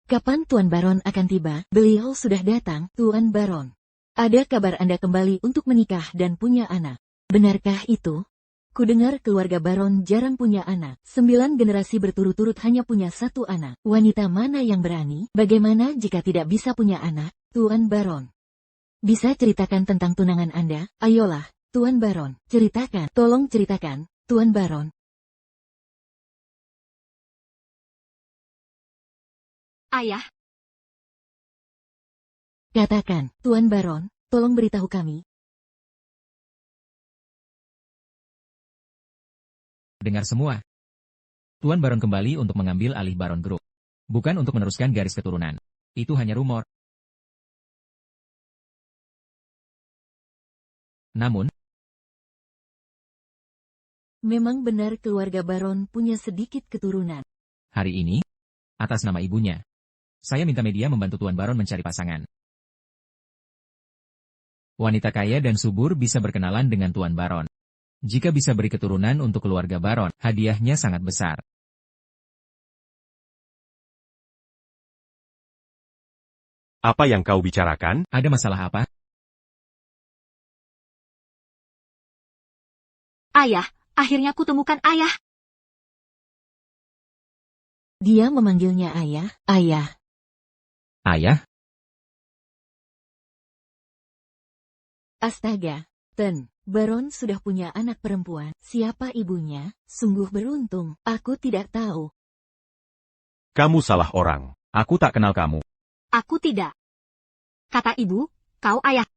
Kapan Tuan Baron akan tiba? Beliau sudah datang, Tuan Baron. Ada kabar Anda kembali untuk menikah dan punya anak. Benarkah itu? Kudengar keluarga Baron jarang punya anak. 9 generasi berturut-turut hanya punya 1 anak. Wanita mana yang berani? Bagaimana jika tidak bisa punya anak, Tuan Baron? Bisa ceritakan tentang tunangan Anda? Ayolah, Tuan Baron, ceritakan. Tolong ceritakan, Tuan Baron. Ayah, Katakan, Tuan Baron, tolong beritahu kami. Dengar semua. Tuan Baron kembali untuk mengambil alih Baron Group. Bukan untuk meneruskan garis keturunan. Itu hanya rumor. Namun, Memang benar keluarga Baron punya sedikit keturunan. hari ini, atas nama ibunya, saya minta media membantu Tuan Baron mencari pasangan. Wanita kaya dan subur bisa berkenalan dengan Tuan Baron. Jika bisa beri keturunan untuk keluarga Baron, hadiahnya sangat besar. Apa yang kau bicarakan? Ada masalah apa? ayah, akhirnya kutemukan ayah. Dia memanggilnya ayah, ayah. Ayah? Astaga, Ten, Baron sudah punya anak perempuan. Siapa ibunya? Sungguh beruntung, aku tidak tahu. Kamu salah orang. Aku tak kenal kamu. Aku tidak. Kata ibu, kau ayah.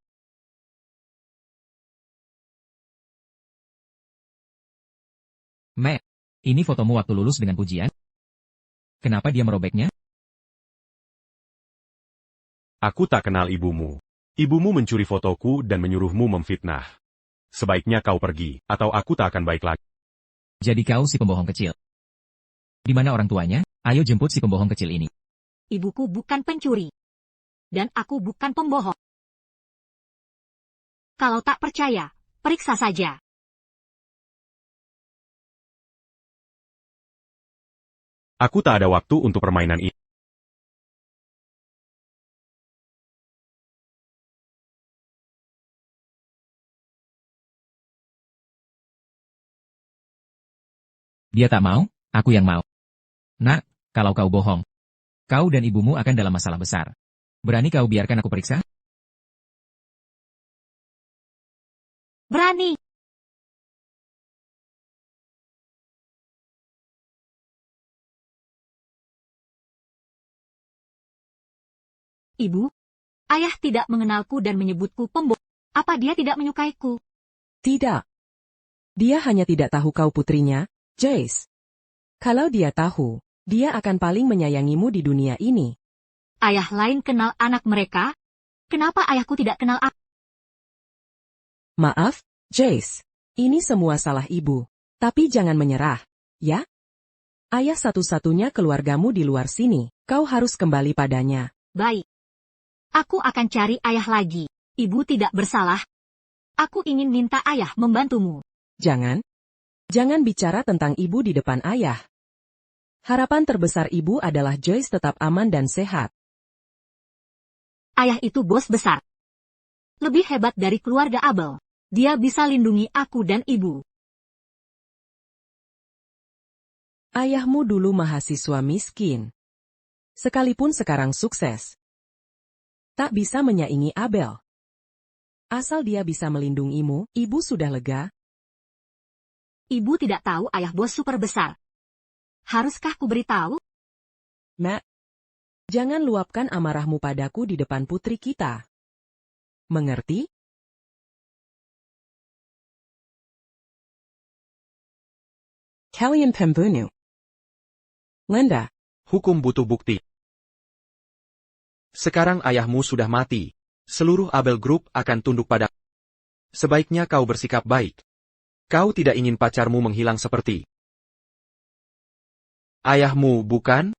Matt, ini fotomu waktu lulus dengan pujian? Kenapa dia merobeknya? Aku tak kenal ibumu. Ibumu mencuri fotoku dan menyuruhmu memfitnah. Sebaiknya kau pergi, atau aku tak akan baik lagi. Jadi kau si pembohong kecil. Di mana orang tuanya? Ayo jemput si pembohong kecil ini. Ibuku bukan pencuri. Dan aku bukan pembohong. Kalau tak percaya, periksa saja. Aku tak ada waktu untuk permainan ini. Dia tak mau, aku yang mau. Nak, kalau kau bohong, kau dan ibumu akan dalam masalah besar. Berani kau biarkan aku periksa? Berani. Ibu, ayah tidak mengenalku dan menyebutku pembohong. Apa dia tidak menyukaiku? Tidak. Dia hanya tidak tahu kau putrinya, Jace. Kalau dia tahu, dia akan paling menyayangimu di dunia ini. Ayah lain kenal anak mereka? Kenapa ayahku tidak kenal aku? Maaf, Jace. Ini semua salah ibu. Tapi jangan menyerah, ya? Ayah satu-satunya keluargamu di luar sini. Kau harus kembali padanya. Baik. Aku akan cari ayah lagi. Ibu tidak bersalah. Aku ingin minta ayah membantumu. Jangan. Jangan bicara tentang ibu di depan ayah. Harapan terbesar ibu adalah Joyce tetap aman dan sehat. Ayah itu bos besar. Lebih hebat dari keluarga Abel. Dia bisa lindungi aku dan ibu. Ayahmu dulu mahasiswa miskin. Sekalipun sekarang sukses. Tak bisa menyaingi Abel. Asal dia bisa melindungimu, ibu sudah lega. Ibu tidak tahu ayah bos super besar. Haruskah ku beritahu? Matt, jangan luapkan amarahmu padaku di depan putri kita. Mengerti? Kalian pembunuh. Linda. Hukum butuh bukti. Sekarang ayahmu sudah mati. Seluruh Abel Group akan tunduk pada. Sebaiknya kau bersikap baik. Kau tidak ingin pacarmu menghilang seperti ayahmu, bukan?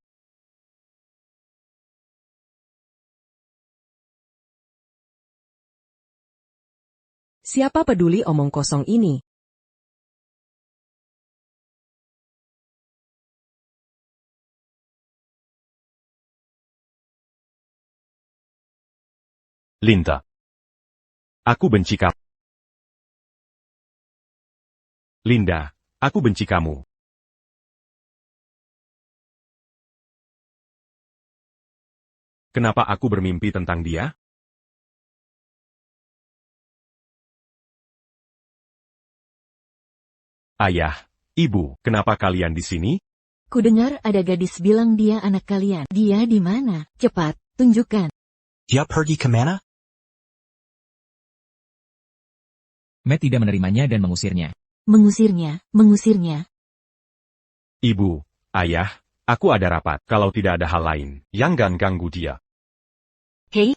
Siapa peduli omong kosong ini? Linda. Aku benci kamu. Linda, aku benci kamu. Kenapa aku bermimpi tentang dia? Ayah, Ibu, kenapa kalian di sini? Kudengar ada gadis bilang dia anak kalian. Dia di mana? Cepat, tunjukkan. Dia pergi ke mana? Matt tidak menerimanya dan mengusirnya. Mengusirnya. Ibu, Ayah, aku ada rapat. Kalau tidak ada hal lain, jangan ganggu dia. Hei,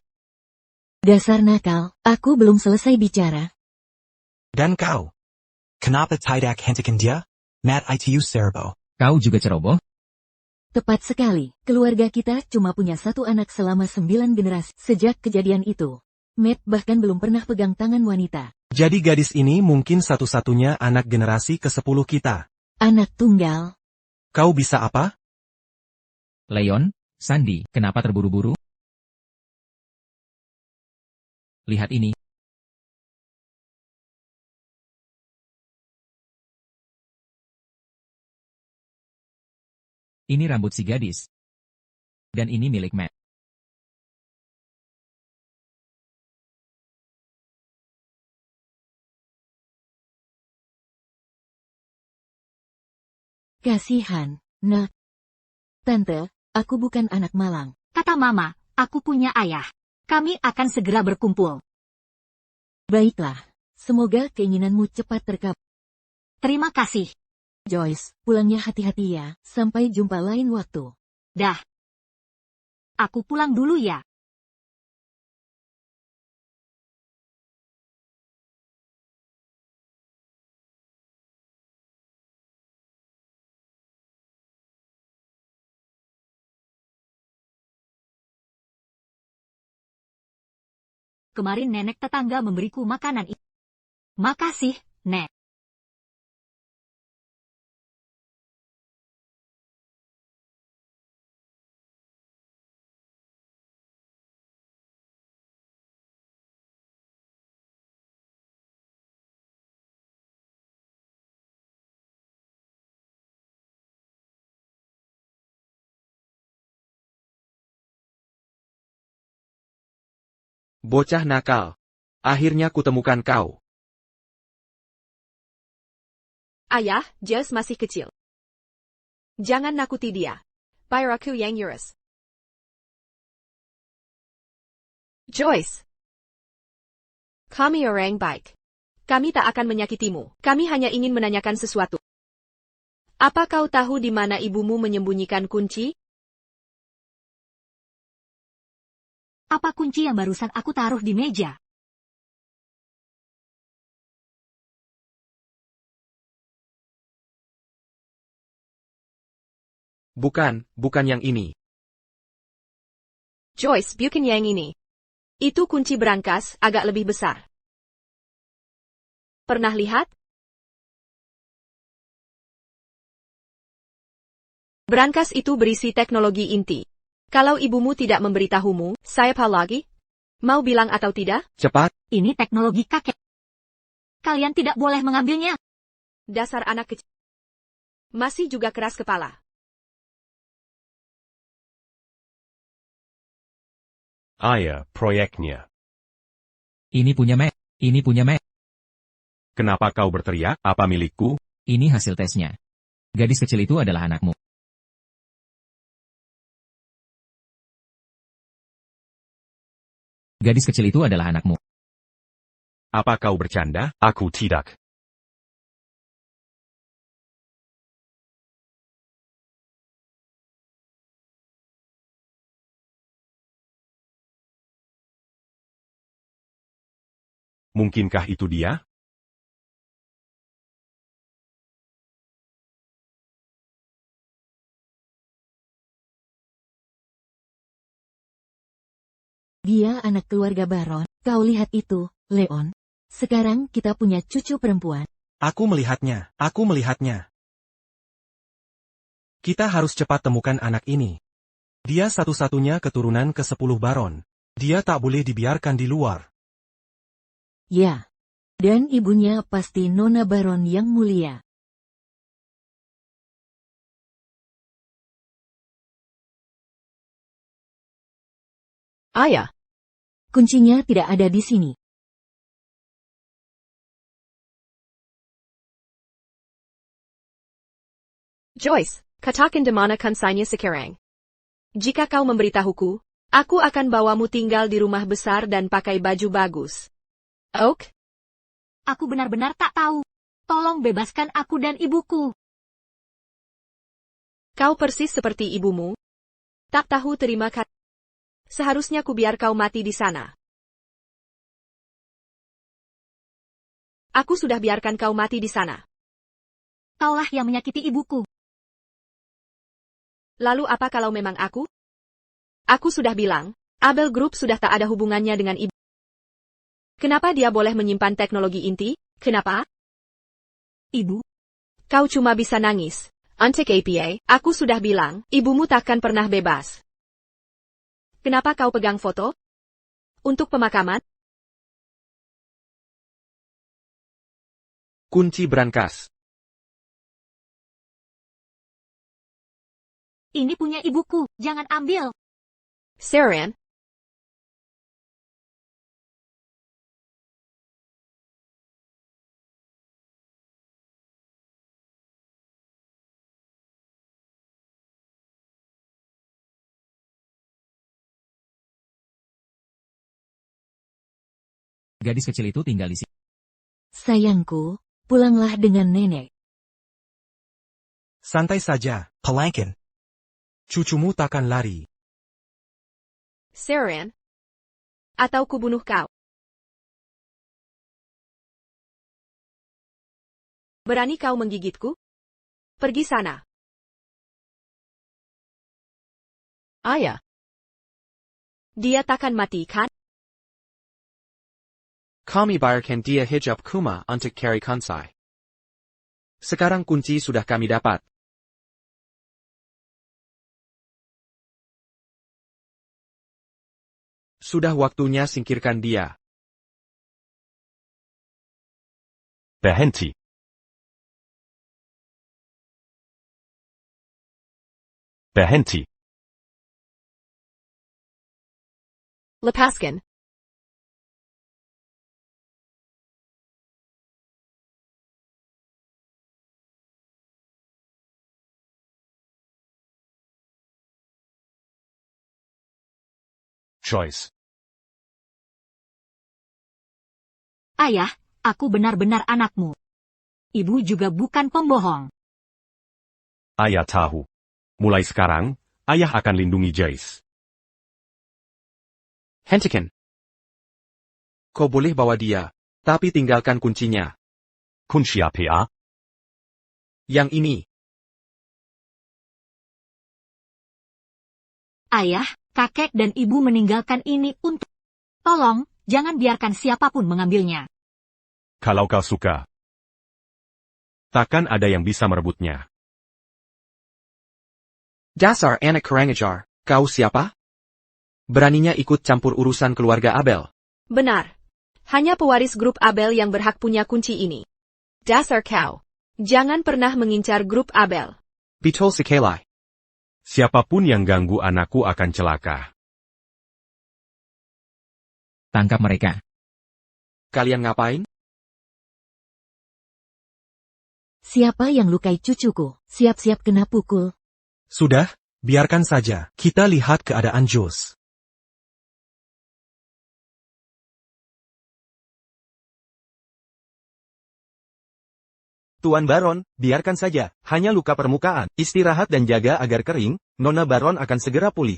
Dasar nakal, aku belum selesai bicara. Dan kau? Kenapa tidak hentikan dia? Matt itu serbo. Kau juga ceroboh? Tepat sekali, keluarga kita cuma punya satu anak selama 9 generasi. Sejak kejadian itu, Matt bahkan belum pernah pegang tangan wanita. Jadi gadis ini mungkin satu-satunya anak generasi ke-10 kita. Anak tunggal. Kau bisa apa? Leon, Sandy, kenapa terburu-buru? Lihat ini. Ini rambut si gadis. Dan ini milik Matt. Kasihan, nak. Tante, aku bukan anak malang. kata Mama, aku punya ayah. Kami akan segera berkumpul. Baiklah, semoga keinginanmu cepat terkabul. Terima kasih. Joyce, pulangnya hati-hati ya, sampai jumpa lain waktu. Dah. Aku pulang dulu ya. Kemarin nenek tetangga memberiku makanan itu. Makasih, Nek. Bocah nakal. Akhirnya kutemukan kau. Ayah, Jess masih kecil. Jangan nakuti dia. Biar aku yang urus. Joyce. Kami orang baik. Kami tak akan menyakitimu. Kami hanya ingin menanyakan sesuatu. Apa kau tahu di mana ibumu menyembunyikan kunci? Apa kunci yang barusan aku taruh di meja? Bukan yang ini. Joyce, bukan yang ini. Itu kunci berangkas, agak lebih besar. Pernah lihat? Berangkas itu berisi teknologi inti. Kalau ibumu tidak memberitahumu, saya apa lagi? Mau bilang atau tidak? Cepat. Ini teknologi kakek. Kalian tidak boleh mengambilnya. Dasar anak kecil. Masih juga keras kepala. Ayah, proyeknya. Ini punya Matt. Ini punya Matt. Kenapa kau berteriak? Apa milikku? Ini hasil tesnya. Gadis kecil itu adalah anakmu. Gadis kecil itu adalah anakmu. Apa kau bercanda? Aku tidak. Mungkinkah itu dia? Dia anak keluarga Baron. Kau lihat itu, Leon. Sekarang kita punya cucu perempuan. Aku melihatnya. Kita harus cepat temukan anak ini. Dia satu-satunya keturunan ke-10 Baron. Dia tak boleh dibiarkan di luar. Ya. Dan ibunya pasti Nona Baron yang mulia. Ayah, Kuncinya tidak ada di sini. Joyce, katakan di mana kansanya sekarang. Jika kau memberitahuku, aku akan bawamu tinggal di rumah besar dan pakai baju bagus. Oak? Aku benar-benar tak tahu. Tolong bebaskan aku dan ibuku. Kau persis seperti ibumu. Tak tahu terima kasih. Seharusnya ku biar kau mati di sana. Aku sudah biarkan kau mati di sana. Kaulah yang menyakiti ibuku. Lalu apa kalau memang aku? Aku sudah bilang, Abel Group sudah tak ada hubungannya dengan ibu. Kenapa dia boleh menyimpan teknologi inti? Kenapa? Ibu, Kau cuma bisa nangis. Untuk APA, aku sudah bilang, ibumu takkan pernah bebas. Kenapa kau pegang foto? Untuk pemakaman? Kunci brankas. ini punya ibuku, jangan ambil. Sarian? Gadis kecil itu tinggal di sini. Sayangku, pulanglah dengan nenek. Santai saja, Pelangkin. Cucumu takkan lari. Sarian? Atau kubunuh kau? Berani kau menggigitku? Pergi sana. Ayah. Dia takkan mati, kan? Kami bayarkan dia hijab kuma untuk carry kansai. Sekarang kunci sudah kami dapat. Sudah waktunya singkirkan dia. Berhenti. Berhenti. Lepaskan. Joyce. Ayah, aku benar-benar anakmu. Ibu juga bukan pembohong. Ayah tahu. Mulai sekarang, ayah akan lindungi Joyce. Hentikan. Kau boleh bawa dia, tapi tinggalkan kuncinya. Kunci apa? Yang ini. Ayah, kakek dan ibu meninggalkan ini untuk... Tolong, jangan biarkan siapapun mengambilnya. Kalau kau suka. Takkan ada yang bisa merebutnya. Dasar anak kurang ajar, kau siapa? Beraninya ikut campur urusan keluarga Abel. Benar. Hanya pewaris grup Abel yang berhak punya kunci ini. Dasar kau. Jangan pernah mengincar grup Abel. Betul sekali. Siapapun yang ganggu anakku akan celaka. Tangkap mereka. Kalian ngapain? Siapa yang lukai cucuku? Siap-siap kena pukul. Sudah, biarkan saja. Kita lihat keadaan Jos. Tuan Baron, biarkan saja. Hanya luka permukaan. Istirahat dan jaga agar kering, Nona Baron akan segera pulih.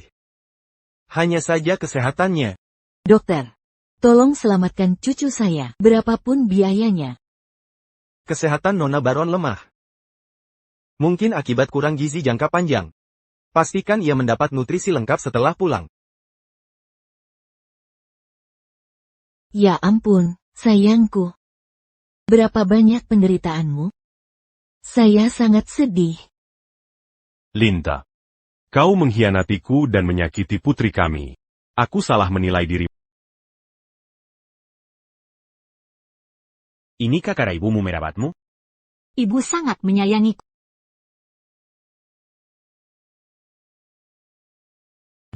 Hanya saja kesehatannya. Dokter, tolong selamatkan cucu saya, berapapun biayanya. Kesehatan Nona Baron lemah. Mungkin akibat kurang gizi jangka panjang. Pastikan ia mendapat nutrisi lengkap setelah pulang. Ya ampun, sayangku. Berapa banyak penderitaanmu? Saya sangat sedih. Linda. Kau mengkhianatiku dan menyakiti putri kami. Aku salah menilai diri. Inikah cara ibumu merawatmu? Ibu sangat menyayangiku.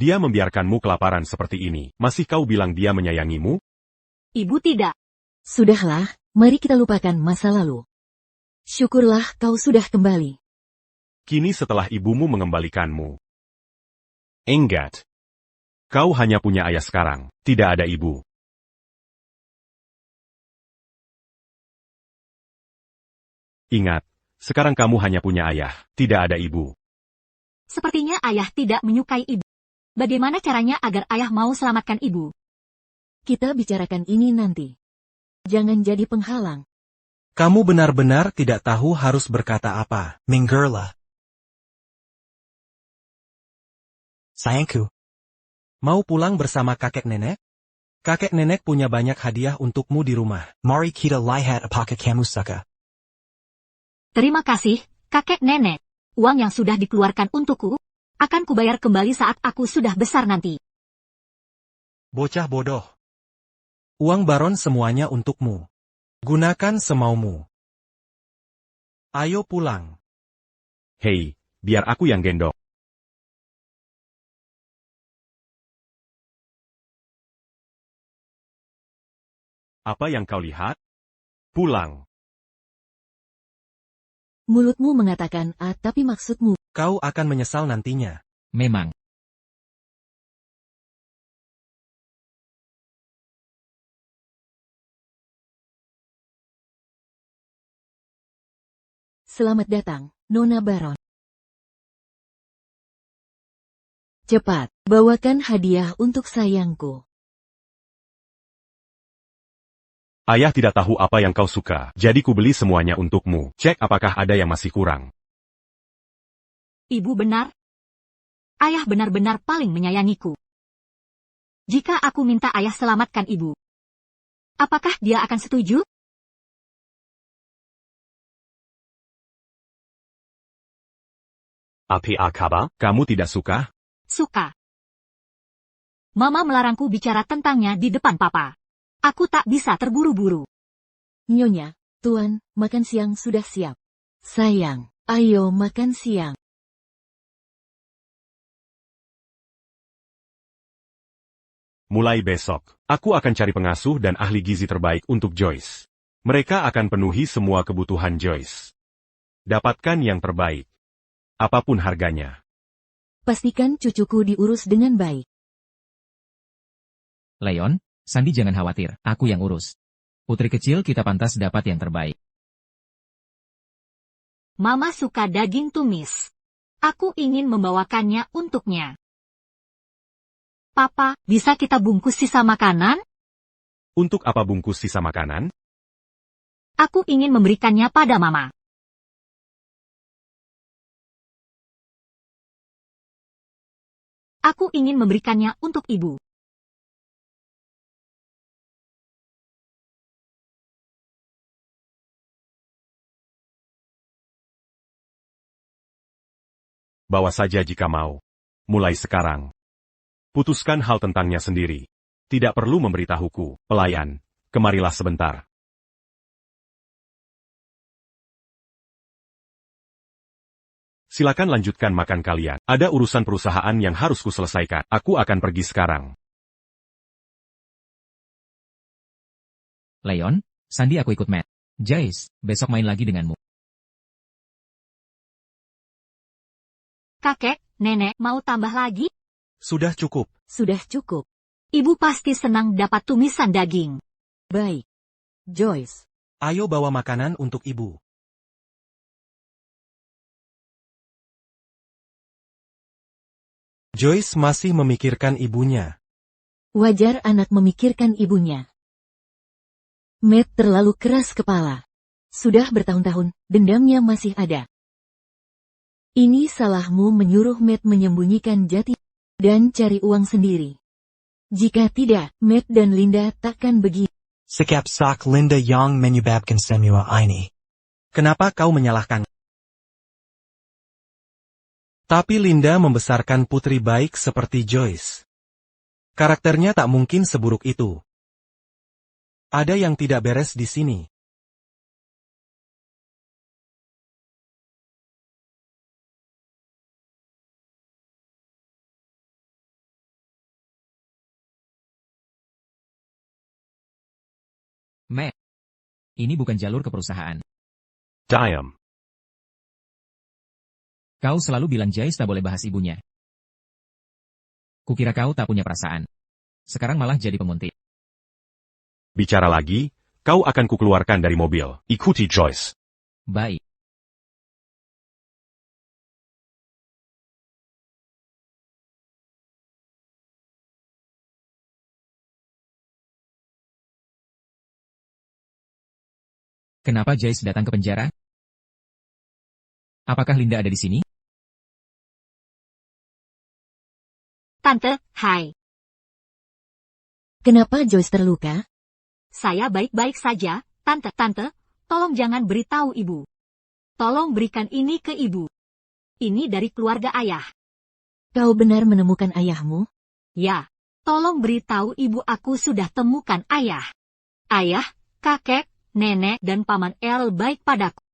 Dia membiarkanmu kelaparan seperti ini. Masih kau bilang dia menyayangimu? Ibu tidak. Sudahlah, mari kita lupakan masa lalu. Syukurlah kau sudah kembali. Kini setelah ibumu mengembalikanmu. Enggak. Kau hanya punya ayah sekarang, tidak ada ibu. Ingat, sekarang kamu hanya punya ayah, tidak ada ibu. Sepertinya ayah tidak menyukai ibu. Bagaimana caranya agar ayah mau selamatkan ibu? Kita bicarakan ini nanti. Jangan jadi penghalang. Kamu benar-benar tidak tahu harus berkata apa. Mingerla. Sayangku. Mau pulang bersama kakek nenek? Kakek nenek punya banyak hadiah untukmu di rumah. Mari kita lihat apakah kamu suka. Terima kasih, kakek nenek. Uang yang sudah dikeluarkan untukku, akan kubayar kembali saat aku sudah besar nanti. Bocah bodoh. Uang baron semuanya untukmu. Gunakan semaumu. Ayo pulang. Hei, biar aku yang gendong. Apa yang kau lihat? Pulang. Mulutmu mengatakan A tapi maksudmu. Kau akan menyesal nantinya. Memang. Selamat datang, Nona Baron. Cepat, bawakan hadiah untuk sayangku. Ayah tidak tahu apa yang kau suka, jadi ku beli semuanya untukmu. Cek apakah ada yang masih kurang. Ibu benar. Ayah benar-benar paling menyayangiku. Jika aku minta ayah selamatkan ibu, apakah dia akan setuju? Apa kabar? Kamu tidak suka? Suka. Mama melarangku bicara tentangnya di depan papa. Aku tak bisa terburu-buru. Nyonya, Tuan, makan siang sudah siap. Sayang, ayo makan siang. Mulai besok, aku akan cari pengasuh dan ahli gizi terbaik untuk Joyce. Mereka akan penuhi semua kebutuhan Joyce. Dapatkan yang terbaik. Apapun harganya. Pastikan cucuku diurus dengan baik. Leon, Sandy jangan khawatir, aku yang urus. Putri kecil kita pantas dapat yang terbaik. Mama suka daging tumis. Aku ingin membawakannya untuknya. Papa, bisa kita bungkus sisa makanan? Untuk apa bungkus sisa makanan? Aku ingin memberikannya pada Mama. Aku ingin memberikannya untuk Ibu. Bawa saja jika mau. Mulai sekarang. Putuskan hal tentangnya sendiri. Tidak perlu memberitahuku, pelayan. Kemarilah sebentar. Silakan lanjutkan makan kalian. Ada urusan perusahaan yang harus kuselesaikan. Aku akan pergi sekarang. Leon, Sandy aku ikut Matt. Joyce, besok main lagi denganmu. Kakek, nenek, mau tambah lagi? Sudah cukup. Sudah cukup. Ibu pasti senang dapat tumisan daging. Baik. Joyce. Ayo bawa makanan untuk ibu. Joyce masih memikirkan ibunya. Wajar anak memikirkan ibunya. Matt terlalu keras kepala. Sudah bertahun-tahun, dendamnya masih ada. Ini salahmu menyuruh Matt menyembunyikan jati dan cari uang sendiri. Jika tidak, Matt dan Linda takkan begini. Sikap sak Linda yang menyebabkan semua ini. Kenapa kau menyalahkan? Tapi Linda membesarkan putri baik seperti Joyce. Karakternya tak mungkin seburuk itu. Ada yang tidak beres di sini. Matt, ini bukan jalur ke perusahaan. Diam. Kau selalu bilang Joyce tak boleh bahas ibunya. Kukira kau tak punya perasaan. Sekarang malah jadi penguntit. Bicara lagi, kau akan kukeluarkan dari mobil. Ikuti Joyce. Baik. Kenapa Joyce datang ke penjara? Apakah Linda ada di sini? Tante, hai. Kenapa Joyce terluka? Saya baik-baik saja, Tante. Tante, tolong jangan beritahu ibu. Tolong berikan ini ke ibu. Ini dari keluarga ayah. Kau benar menemukan ayahmu? Ya, tolong beritahu ibu aku sudah temukan ayah. Ayah, kakek, nenek, dan paman El baik padaku.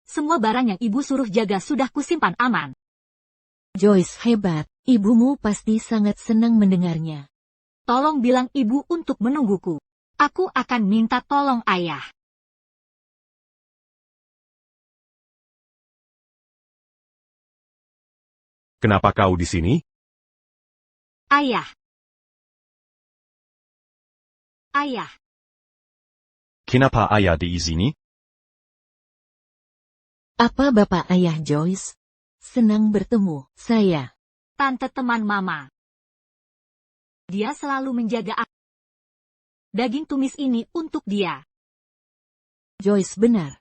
Semua barang yang ibu suruh jaga sudah kusimpan aman. Joyce hebat, ibumu pasti sangat senang mendengarnya. Tolong bilang ibu untuk menungguku. Aku akan minta tolong ayah. Kenapa kau di sini? Ayah. Ayah. Kenapa ayah di sini? Apa bapak ayah Joyce? Senang bertemu, saya. Tante teman mama. Dia selalu menjaga aku. Daging tumis ini untuk dia. Joyce benar.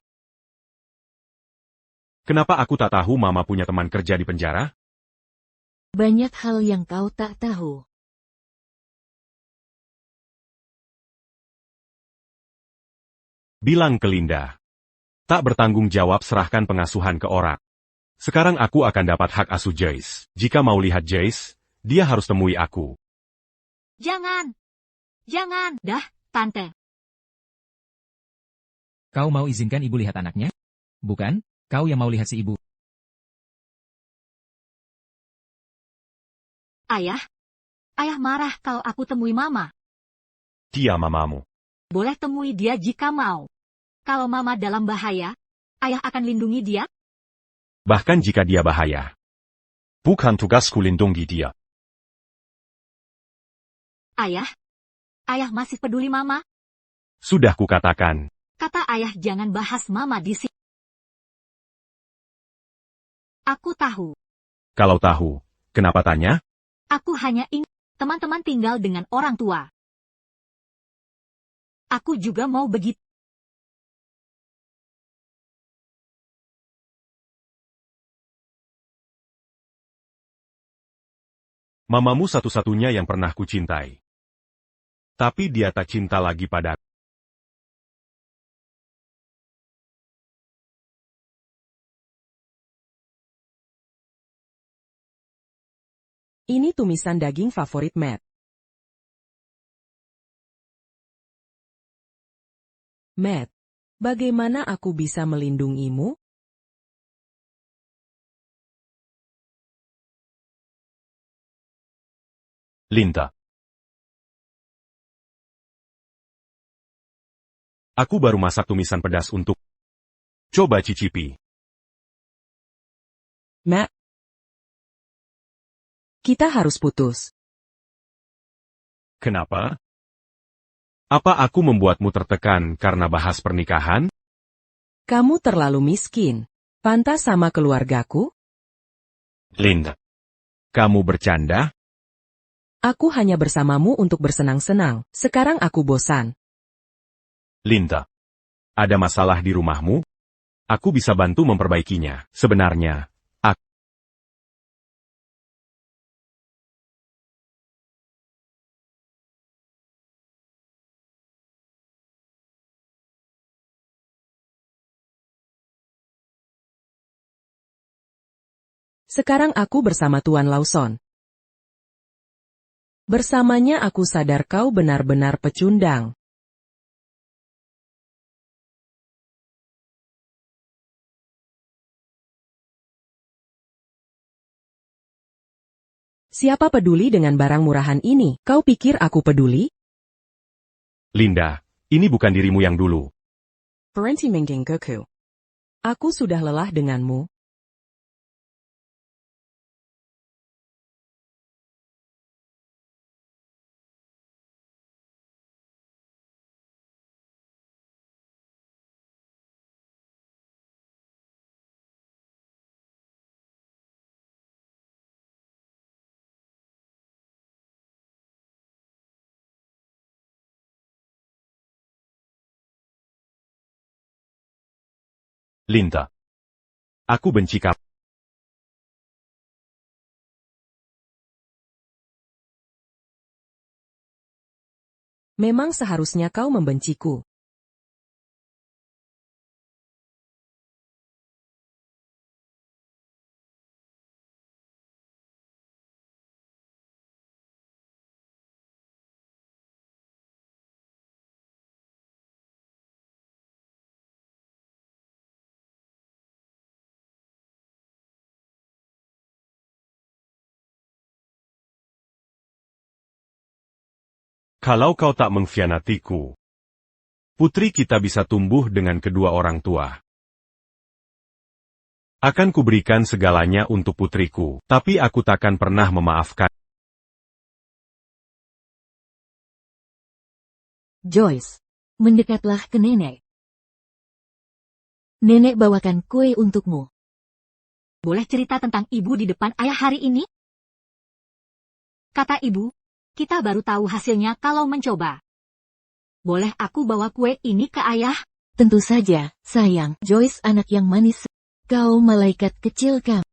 Kenapa aku tak tahu mama punya teman kerja di penjara? Banyak hal yang kau tak tahu. Bilang ke Linda. Tak bertanggung jawab serahkan pengasuhan ke orang. Sekarang aku akan dapat hak asuh Joyce. Jika mau lihat Joyce, dia harus temui aku. Jangan. Jangan. Dah, Tante. Kau mau izinkan ibu lihat anaknya? Bukan, kau yang mau lihat si ibu. Ayah. Ayah marah kalau aku temui mama. Dia mamamu. Boleh temui dia jika mau. Kalau mama dalam bahaya, ayah akan lindungi dia? Bahkan jika dia bahaya. Bukan tugasku lindungi dia. Ayah? Ayah masih peduli mama? Sudah kukatakan. Kata ayah jangan bahas mama di sini. Aku tahu. Kalau tahu, kenapa tanya? Aku hanya ingin teman-teman tinggal dengan orang tua. Aku juga mau begitu. Mamamu satu-satunya yang pernah kucintai. Tapi dia tak cinta lagi padaku. Ini tumisan daging favorit Matt. Matt, bagaimana aku bisa melindungimu? Linda. Aku baru masak tumisan pedas untuk. Coba cicipi. Matt. Kita harus putus. Kenapa? Apa aku membuatmu tertekan karena bahas pernikahan? Kamu terlalu miskin. Pantas sama keluargaku? Linda. Kamu bercanda? Aku hanya bersamamu untuk bersenang-senang. Sekarang aku bosan. Linda. Ada masalah di rumahmu? Aku bisa bantu memperbaikinya. Sebenarnya, Sekarang aku bersama Tuan Lawson. Bersamanya aku sadar kau benar-benar pecundang. Siapa peduli dengan barang murahan ini? Kau pikir aku peduli? Linda, ini bukan dirimu yang dulu. Parenti Mingging Goku. Aku sudah lelah denganmu. Linda. Aku benci kamu. Memang seharusnya kau membenciku. Kalau kau tak mengkhianatiku, putri kita bisa tumbuh dengan kedua orang tua. Akan kuberikan segalanya untuk putriku, tapi aku takkan pernah memaafkan. Joyce, mendekatlah ke nenek. Nenek bawakan kue untukmu. Boleh cerita tentang ibu di depan ayah hari ini? Kata ibu, kita baru tahu hasilnya kalau mencoba. Boleh aku bawa kue ini ke ayah? Tentu saja, sayang. Joyce anak yang manis. Kau malaikat kecil kami.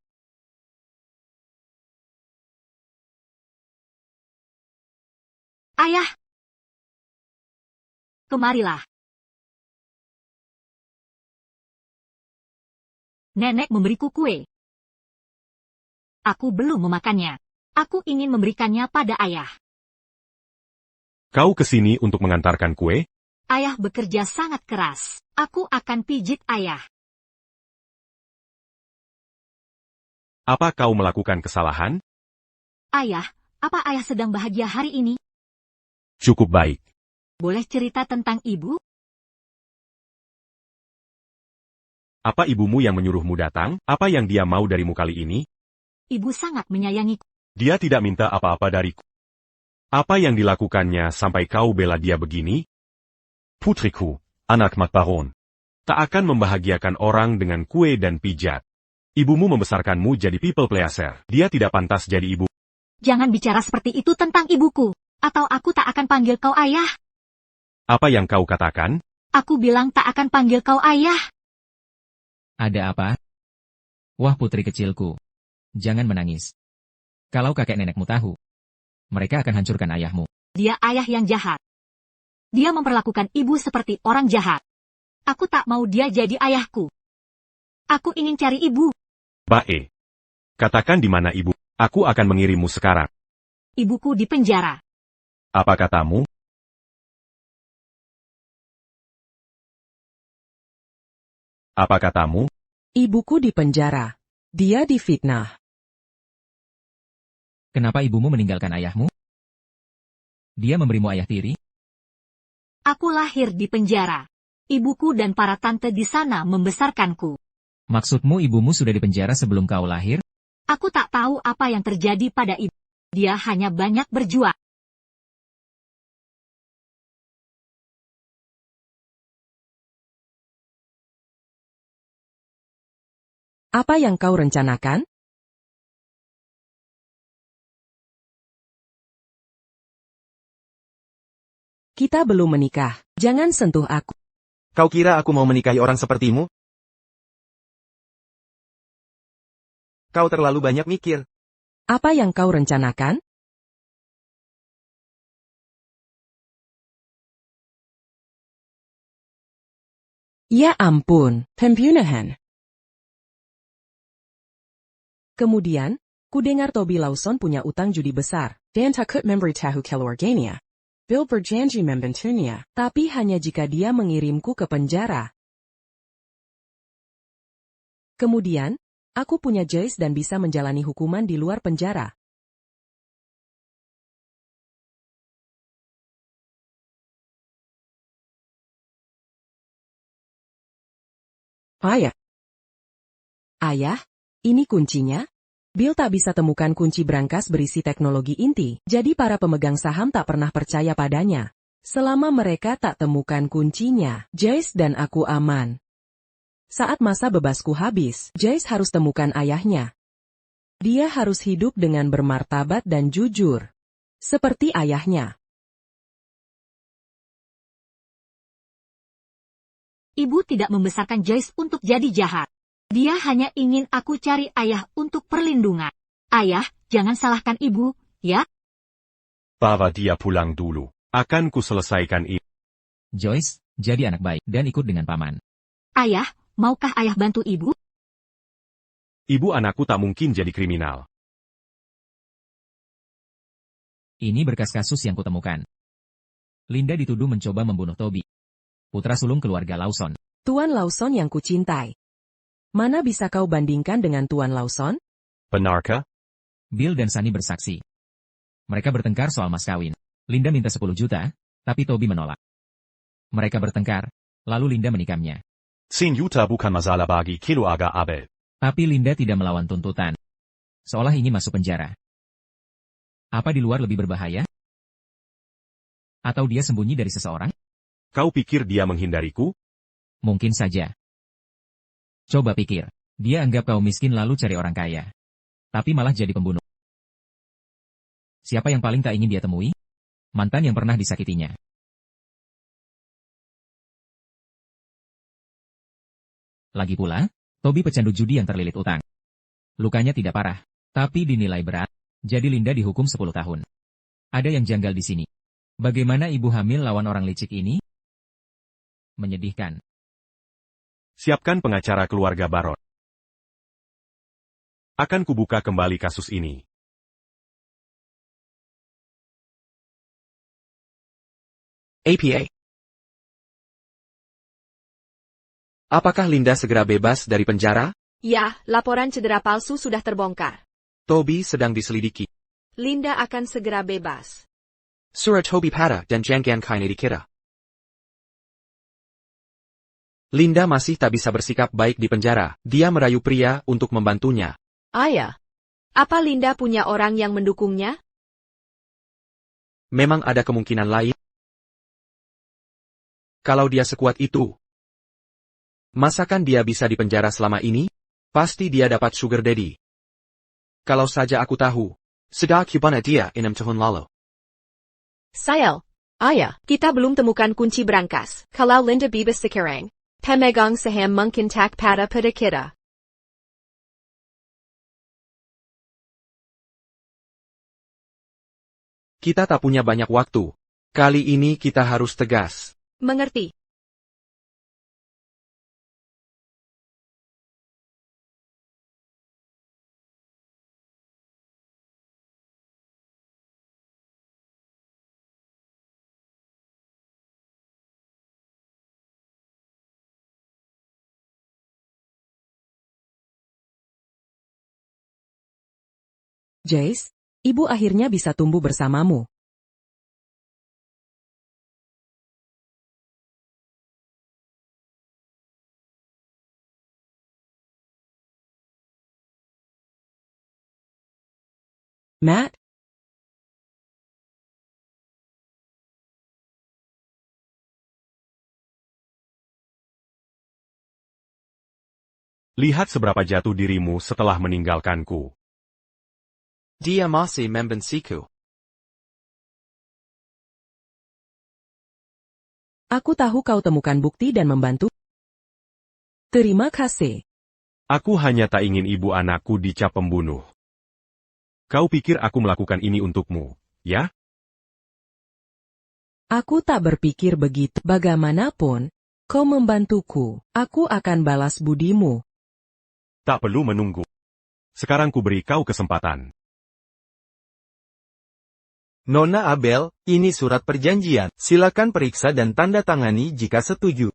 Ayah! Kemarilah. Nenek memberiku kue. Aku belum memakannya. Aku ingin memberikannya pada ayah. Kau kesini untuk mengantarkan kue? Ayah bekerja sangat keras. Aku akan pijit ayah. Apa kau melakukan kesalahan? Ayah, apa ayah sedang bahagia hari ini? Cukup baik. Boleh cerita tentang ibu? Apa ibumu yang menyuruhmu datang? Apa yang dia mau darimu kali ini? Ibu sangat menyayangiku. Dia tidak minta apa-apa dariku. Apa yang dilakukannya sampai kau bela dia begini? Putriku, anak Mak Baron, tak akan membahagiakan orang dengan kue dan pijat. Ibumu membesarkanmu jadi people pleaser. Dia tidak pantas jadi ibu. Jangan bicara seperti itu tentang ibuku. Atau aku tak akan panggil kau ayah. Apa yang kau katakan? Aku bilang tak akan panggil kau ayah. Ada apa? Wah putri kecilku. Jangan menangis. Kalau kakek nenekmu tahu, mereka akan hancurkan ayahmu. Dia ayah yang jahat. Dia memperlakukan ibu seperti orang jahat. Aku tak mau dia jadi ayahku. Aku ingin cari ibu. Bae. Katakan di mana ibu. Aku akan mengirimmu sekarang. Ibuku di penjara. Apa katamu? Apa katamu? Ibuku di penjara. Dia difitnah. Kenapa ibumu meninggalkan ayahmu? Dia memberimu ayah tiri? Aku lahir di penjara. Ibuku dan para tante di sana membesarkanku. Maksudmu ibumu sudah dipenjara sebelum kau lahir? Aku tak tahu apa yang terjadi pada ibu. Dia hanya banyak berjuang. Apa yang kau rencanakan? Kita belum menikah. Jangan sentuh aku. Kau kira aku mau menikahi orang sepertimu? Kau terlalu banyak mikir. Apa yang kau rencanakan? Ya ampun, pembunuhan. Kemudian, ku dengar Toby Lawson punya utang judi besar. Dan takut memberitahu keluarganya. Bill berjanji membantunya, tapi hanya jika dia mengirimku ke penjara. Kemudian, aku punya Joyce dan bisa menjalani hukuman di luar penjara. Ayah. Ayah, ini kuncinya? Bill tak bisa temukan kunci brankas berisi teknologi inti, jadi para pemegang saham tak pernah percaya padanya. Selama mereka tak temukan kuncinya, Joyce dan aku aman. Saat masa bebasku habis, Joyce harus temukan ayahnya. Dia harus hidup dengan bermartabat dan jujur. Seperti ayahnya. Ibu tidak membesarkan Joyce untuk jadi jahat. Dia hanya ingin aku cari ayah untuk perlindungan. Ayah, jangan salahkan ibu, ya? Bawa dia pulang dulu. Akan ku selesaikan ini. Joyce, jadi anak baik dan ikut dengan paman. Ayah, maukah ayah bantu ibu? Ibu anakku tak mungkin jadi kriminal. Ini berkas kasus yang kutemukan. Linda dituduh mencoba membunuh Toby, putra sulung keluarga Lawson. Tuan Lawson yang kucintai. Mana bisa kau bandingkan dengan Tuan Lawson? Benarkah? Bill dan Sunny bersaksi. Mereka bertengkar soal mas kawin. Linda minta 10 juta, tapi Toby menolak. Mereka bertengkar, lalu Linda menikamnya. 10 juta bukan masalah bagi keluarga Abel. Tapi Linda tidak melawan tuntutan. Seolah ingin masuk penjara. Apa di luar lebih berbahaya? Atau dia sembunyi dari seseorang? Kau pikir dia menghindariku? Mungkin saja. Coba pikir, dia anggap kau miskin lalu cari orang kaya. Tapi malah jadi pembunuh. Siapa yang paling tak ingin dia temui? Mantan yang pernah disakitinya. Lagi pula, Toby pecandu judi yang terlilit utang. Lukanya tidak parah, tapi dinilai berat, jadi Linda dihukum 10 tahun. Ada yang janggal di sini. Bagaimana ibu hamil lawan orang licik ini? Menyedihkan. Siapkan pengacara keluarga Baron. Akan kubuka kembali kasus ini. APA. Apakah Linda segera bebas dari penjara? Ya, laporan cedera palsu sudah terbongkar. Toby sedang diselidiki. Linda akan segera bebas. Surat Toby pada dan jangan kaini dikira. Linda masih tak bisa bersikap baik di penjara. Dia merayu pria untuk membantunya. Ayah, apa Linda punya orang yang mendukungnya? Memang ada kemungkinan lain. Kalau dia sekuat itu, masakan dia bisa di penjara selama ini? Pasti dia dapat sugar daddy. Kalau saja aku tahu, sejak kapan dia 6 tahun lalu. Sayel, ayah, kita belum temukan kunci brankas. Kalau Linda bebas sekarang, pemegang saham mungkin tak pada kita. Kita tak punya banyak waktu. Kali ini kita harus tegas. Mengerti. Joyce, ibu akhirnya bisa tumbuh bersamamu. Matt? Lihat seberapa jatuh dirimu setelah meninggalkanku. Dia masih membenciku. Aku tahu kau temukan bukti dan membantu. Terima kasih. Aku hanya tak ingin ibu anakku dicap pembunuh. Kau pikir aku melakukan ini untukmu, ya? Aku tak berpikir begitu. Bagaimanapun, kau membantuku. Aku akan balas budimu. Tak perlu menunggu. Sekarang ku beri kau kesempatan. Nona Abel, ini surat perjanjian. Silakan periksa dan tanda tangani jika setuju.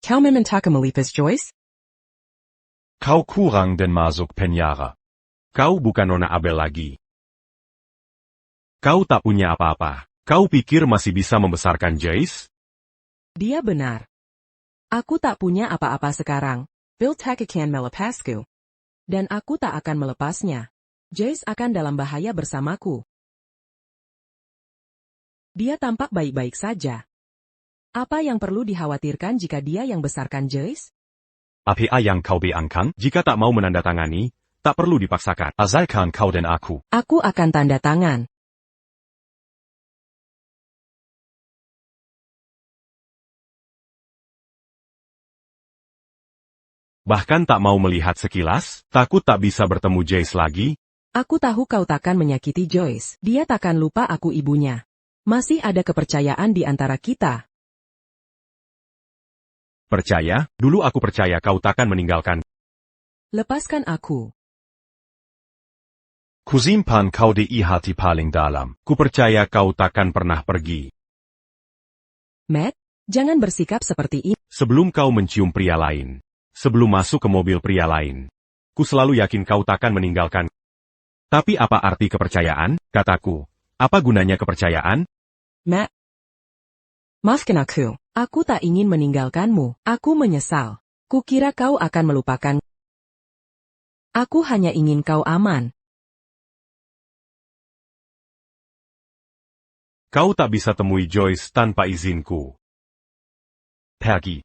Kau meminta melipas Joyce? Kau kurang dan masuk penjara. Kau bukan Nona Abel lagi. Kau tak punya apa-apa. Kau pikir masih bisa membesarkan Joyce? Dia benar. Aku tak punya apa-apa sekarang. Bill tak akan melepasku. Dan aku tak akan melepasnya. Joyce akan dalam bahaya bersamaku. Dia tampak baik-baik saja. Apa yang perlu dikhawatirkan jika dia yang besarkan Joyce? Apa yang kau bayangkan? Jika tak mau menandatangani, tak perlu dipaksakan. Asalkan kau dan aku. Aku akan tanda tangan. Bahkan tak mau melihat sekilas, takut tak bisa bertemu Joyce lagi. Aku tahu kau takkan menyakiti Joyce. Dia takkan lupa aku ibunya. Masih ada kepercayaan di antara kita. Percaya, dulu aku percaya kau takkan meninggalkan. Lepaskan aku. Kusimpan kau di hati paling dalam. Ku percaya kau takkan pernah pergi. Matt, jangan bersikap seperti ini. Sebelum kau mencium pria lain. Sebelum masuk ke mobil pria lain. Ku selalu yakin kau takkan meninggalkan. Tapi apa arti kepercayaan, kataku? Apa gunanya kepercayaan? Matt. Maafkan aku. Aku tak ingin meninggalkanmu. Aku menyesal. Kukira kau akan melupakan. Aku hanya ingin kau aman. Kau tak bisa temui Joyce tanpa izinku. Pergi.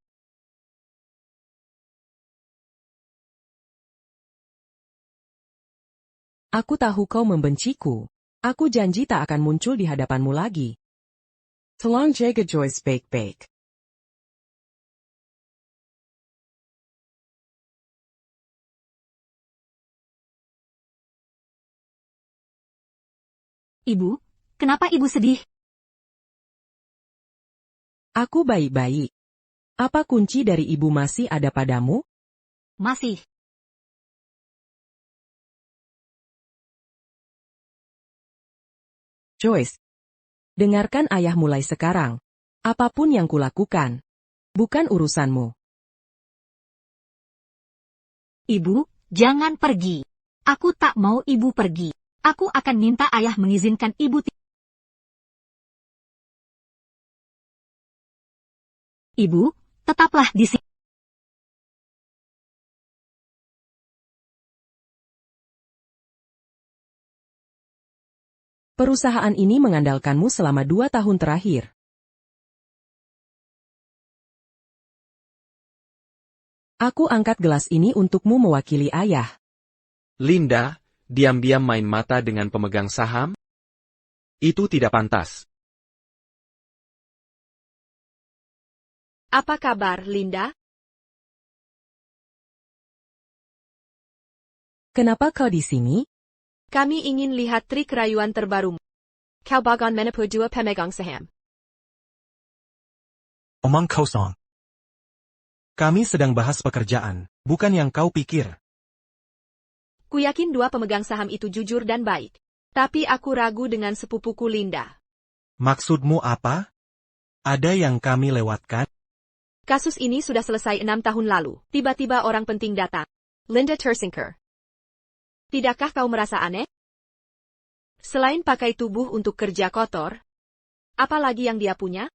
Aku tahu kau membenciku. Aku janji tak akan muncul di hadapanmu lagi. Tolong jaga Joyce baik-baik. Ibu, kenapa ibu sedih? Aku baik-baik. Apa kunci dari ibu masih ada padamu? Masih. Joyce. Dengarkan ayah mulai sekarang. Apapun yang kulakukan. Bukan urusanmu. Ibu, jangan pergi. Aku tak mau ibu pergi. Aku akan minta ayah mengizinkan ibu. Ibu, tetaplah di sini. Perusahaan ini mengandalkanmu selama 2 tahun terakhir. Aku angkat gelas ini untukmu mewakili ayah. Linda, diam-diam main mata dengan pemegang saham? Itu tidak pantas. Apa kabar, Linda? Kenapa kau di sini? Kami ingin lihat trik rayuan terbarumu. Kau bagan menipu 2 pemegang saham. Omong kosong. Kami sedang bahas pekerjaan, bukan yang kau pikir. Ku yakin 2 pemegang saham itu jujur dan baik. Tapi aku ragu dengan sepupuku Linda. Maksudmu apa? Ada yang kami lewatkan? Kasus ini sudah selesai 6 tahun lalu. Tiba-tiba orang penting datang. Linda Tersinker. Tidakkah kau merasa aneh? Selain pakai tubuh untuk kerja kotor, apa lagi yang dia punya?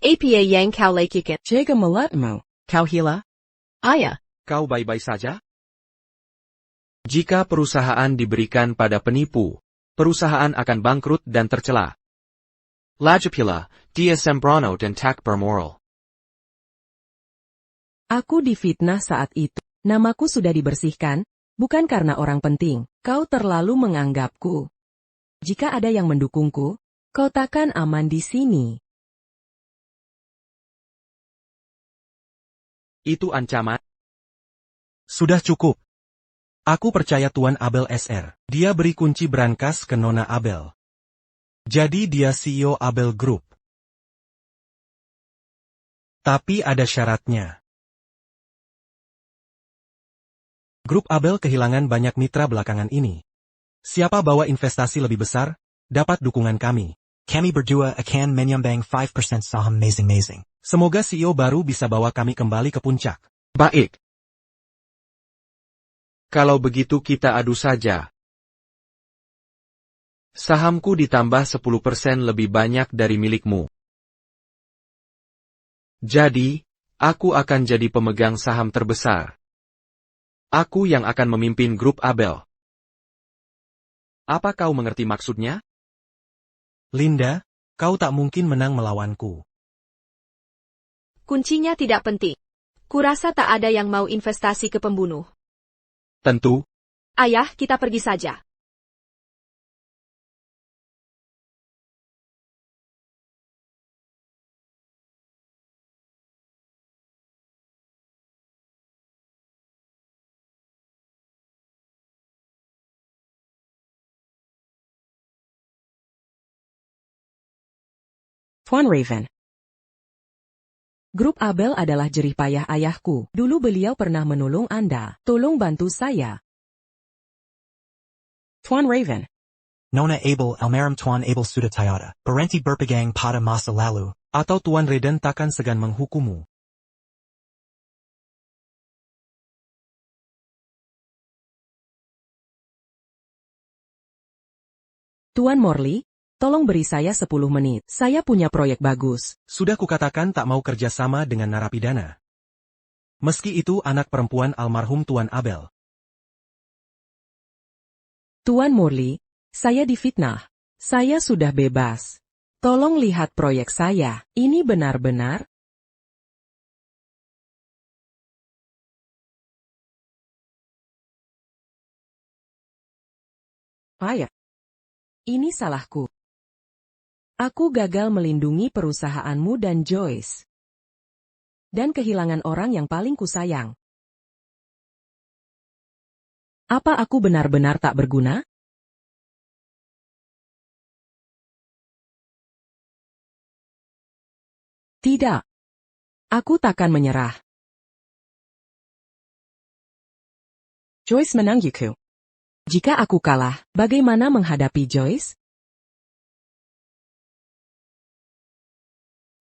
Apa yang kau lakukan? Jaga mulutmu, kau hila. Ayah. Kau baik-baik saja? Jika perusahaan diberikan pada penipu, perusahaan akan bangkrut dan tercela. Lajapila, Dia Sembrano dan Tak Bermoral. Aku difitnah saat itu. Namaku sudah dibersihkan, bukan karena orang penting. Kau terlalu menganggapku. Jika ada yang mendukungku, kau takkan aman di sini. Itu ancaman. Sudah cukup. Aku percaya Tuan Abel SR. Dia beri kunci brankas ke Nona Abel. Jadi dia CEO Abel Group. Tapi ada syaratnya. Grup Abel kehilangan banyak mitra belakangan ini. Siapa bawa investasi lebih besar, dapat dukungan kami. Kami berdua akan menyumbang 5% saham masing-masing. Semoga CEO baru bisa bawa kami kembali ke puncak. Baik. Kalau begitu kita adu saja. Sahamku ditambah 10% lebih banyak dari milikmu. Jadi, aku akan jadi pemegang saham terbesar. Aku yang akan memimpin grup Abel. Apa kau mengerti maksudnya? Linda, kau tak mungkin menang melawanku. Kuncinya tidak penting. Kurasa tak ada yang mau investasi ke pembunuh. Tentu. Ayah, kita pergi saja. Tuan Raven. Grup Abel adalah jerih payah ayahku. Dulu beliau pernah menolong Anda. Tolong bantu saya. Tuan Raven. Nona Abel almarhum Tuan Abel sudah tiada. Berhenti berpegang pada masa lalu. Atau Tuan Raiden takkan segan menghukummu. Tuan Morley, tolong beri saya 10 menit. Saya punya proyek bagus. Sudah kukatakan tak mau kerjasama dengan narapidana. Meski itu anak perempuan almarhum Tuan Abel. Tuan Morley, saya difitnah. Saya sudah bebas. Tolong lihat proyek saya. Ini benar-benar. Ayah. Ini salahku. Aku gagal melindungi perusahaanmu dan Joyce. Dan kehilangan orang yang paling kusayang. Apa aku benar-benar tak berguna? Tidak. Aku takkan menyerah. Joyce menang Yuku. Jika aku kalah, bagaimana menghadapi Joyce?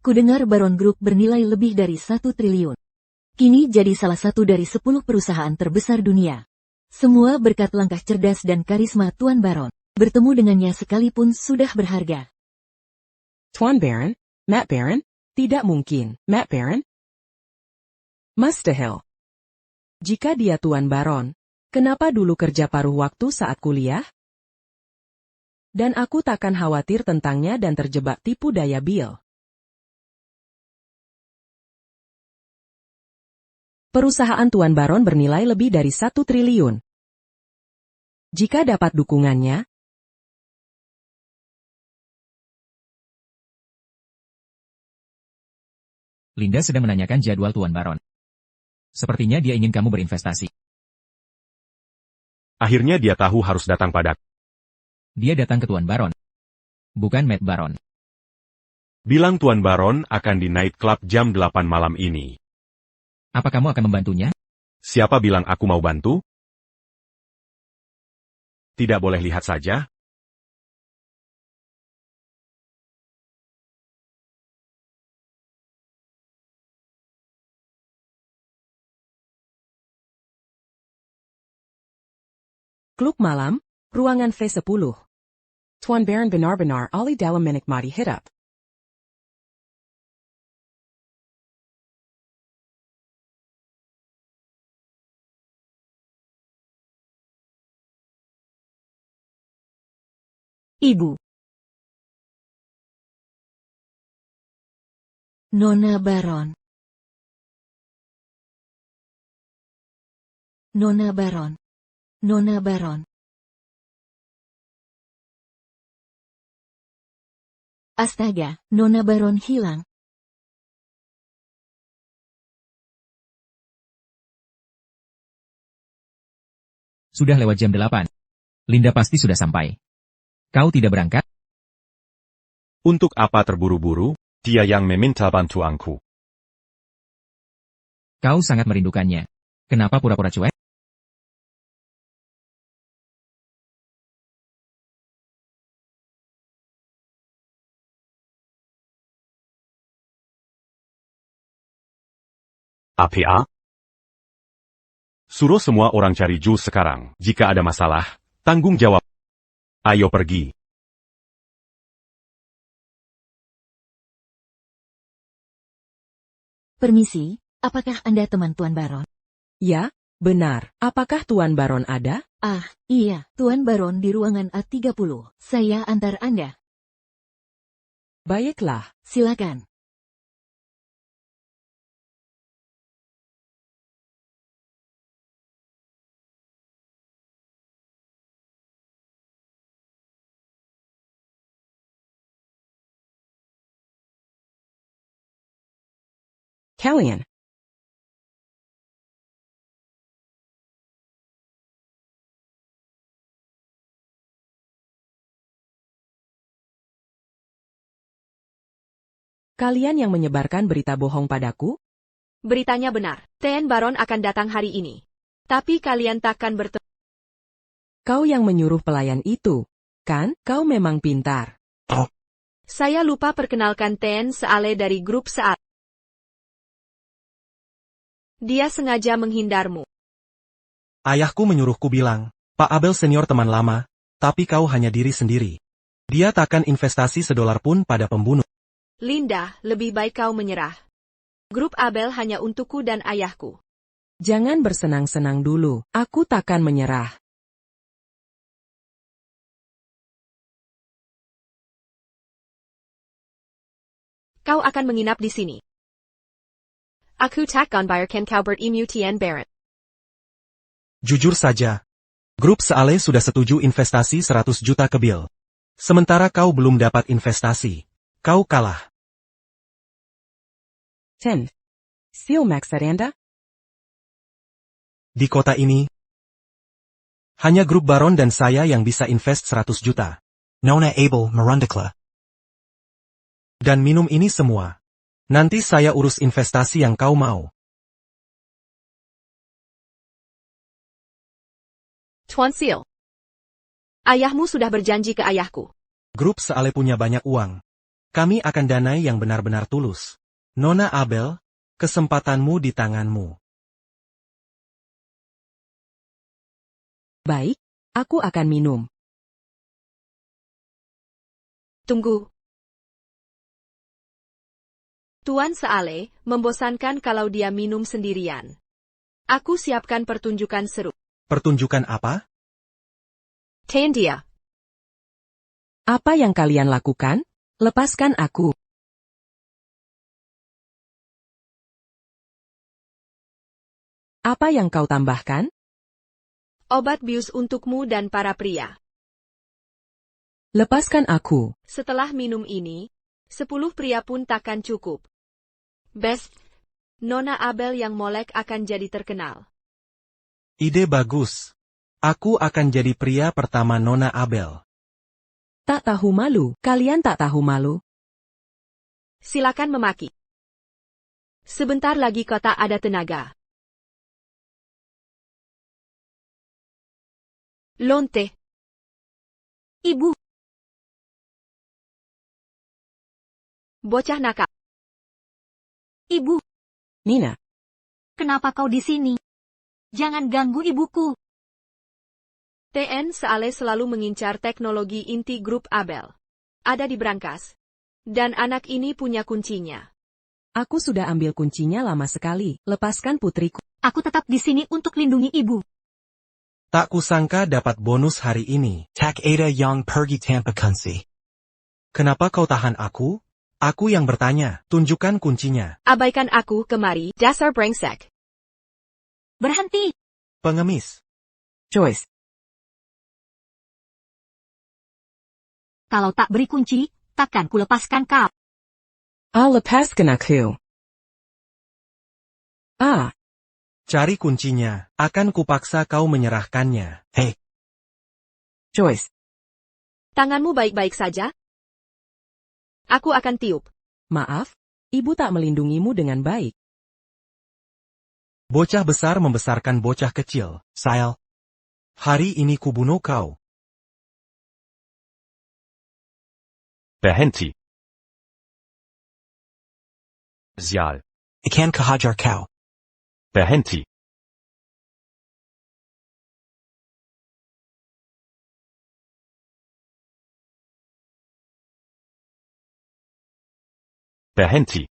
Kudengar Baron Group bernilai lebih dari 1 triliun. Kini jadi salah satu dari 10 perusahaan terbesar dunia. Semua berkat langkah cerdas dan karisma Tuan Baron. Bertemu dengannya sekalipun sudah berharga. Tuan Baron? Matt Baron? Tidak mungkin, Matt Baron? Mustahil. Jika dia Tuan Baron, kenapa dulu kerja paruh waktu saat kuliah? Dan aku takkan khawatir tentangnya dan terjebak tipu daya Bill. Perusahaan Tuan Baron bernilai lebih dari 1 triliun. Jika dapat dukungannya, Linda sedang menanyakan jadwal Tuan Baron. Sepertinya dia ingin kamu berinvestasi. Akhirnya dia tahu harus datang padaku. Dia datang ke Tuan Baron. Bukan Matt Baron. Bilang Tuan Baron akan di night club jam 8 malam ini. Apa kamu akan membantunya? Siapa bilang aku mau bantu? Tidak boleh lihat saja? klub malam, ruangan V10. Tuan Baron benar-benar ahli dalam menikmati hidup. Ibu. Nona Baron. Nona Baron. Nona Baron. Astaga, Nona Baron hilang. Sudah lewat jam 8. Linda pasti sudah sampai. Kau tidak berangkat? Untuk apa terburu-buru? Dia yang meminta bantuanku. Kau sangat merindukannya. Kenapa pura-pura cuek? APA? Suruh semua orang cari Jules sekarang. Jika ada masalah, tanggung jawab. Ayo pergi. Permisi, apakah Anda teman Tuan Baron? Ya, benar. Apakah Tuan Baron ada? Ah, iya, Tuan Baron di ruangan A30. Saya antar Anda. Baiklah. Silakan. Kalian. Kalian yang menyebarkan berita bohong padaku? Beritanya benar. Tuan Baron akan datang hari ini. Tapi kalian takkan bertemu. Kau yang menyuruh pelayan itu, kan? Kau memang pintar. Saya lupa perkenalkan Tuan Seale dari grup Seale. Dia sengaja menghindarmu. Ayahku menyuruhku bilang, Pak Abel senior teman lama, tapi kau hanya diri sendiri. Dia takkan investasi $1 pun pada pembunuh. Linda, lebih baik kau menyerah. Grup Abel hanya untukku dan ayahku. Jangan bersenang-senang dulu, aku takkan menyerah. Kau akan menginap di sini. Aku takkan bayarkan kau bertemu Tuan Baron. Jujur saja, grup Seale sudah setuju investasi 100 juta ke Bill. Sementara kau belum dapat investasi. Kau kalah. Ten. Seal Max Anda? Di kota ini, hanya grup Baron dan saya yang bisa invest 100 juta. Nona Abel Mirandakla. Dan minum ini semua. Nanti saya urus investasi yang kau mau. Tuan Seal. Ayahmu sudah berjanji ke ayahku. Grup Seale punya banyak uang. Kami akan danai yang benar-benar tulus. Nona Abel, kesempatanmu di tanganmu. Baik, aku akan minum. Tunggu. Tuan Seale, membosankan kalau dia minum sendirian. Aku siapkan pertunjukan seru. Pertunjukan apa? Tuan dia. Apa yang kalian lakukan? Lepaskan aku. Apa yang kau tambahkan? Obat bius untukmu dan para pria. Lepaskan aku. Setelah minum ini, 10 pria pun takkan cukup. Best, Nona Abel yang molek akan jadi terkenal. Ide bagus. Aku akan jadi pria pertama Nona Abel. Tak tahu malu, kalian tak tahu malu. Silakan memaki. Sebentar lagi kota ada tenaga. Lonte. Ibu. Bocah nakal. Ibu. Nina. Kenapa kau di sini? Jangan ganggu ibuku. TN Seale selalu mengincar teknologi inti grup Abel. Ada di brankas. Dan anak ini punya kuncinya. Aku sudah ambil kuncinya lama sekali. Lepaskan putriku. Aku tetap di sini untuk lindungi ibu. Tak kusangka dapat bonus hari ini. Tak ada yang pergi tanpa kunci. Kenapa kau tahan aku? Aku yang bertanya. Tunjukkan kuncinya. Abaikan aku kemari, dasar brengsek. Berhenti. Pengemis. Joyce. Kalau tak beri kunci, takkan kulepaskan kau. Lepaskan aku. Cari kuncinya. Akan kupaksa kau menyerahkannya. Hey. Joyce. Tanganmu baik-baik saja? Aku akan tiup. Maaf, ibu tak melindungimu dengan baik. Bocah besar membesarkan bocah kecil. Sile. Hari ini kubunuh kau. Berhenti. Sial. Ikan kehajar kau. Berhenti. Berhenti.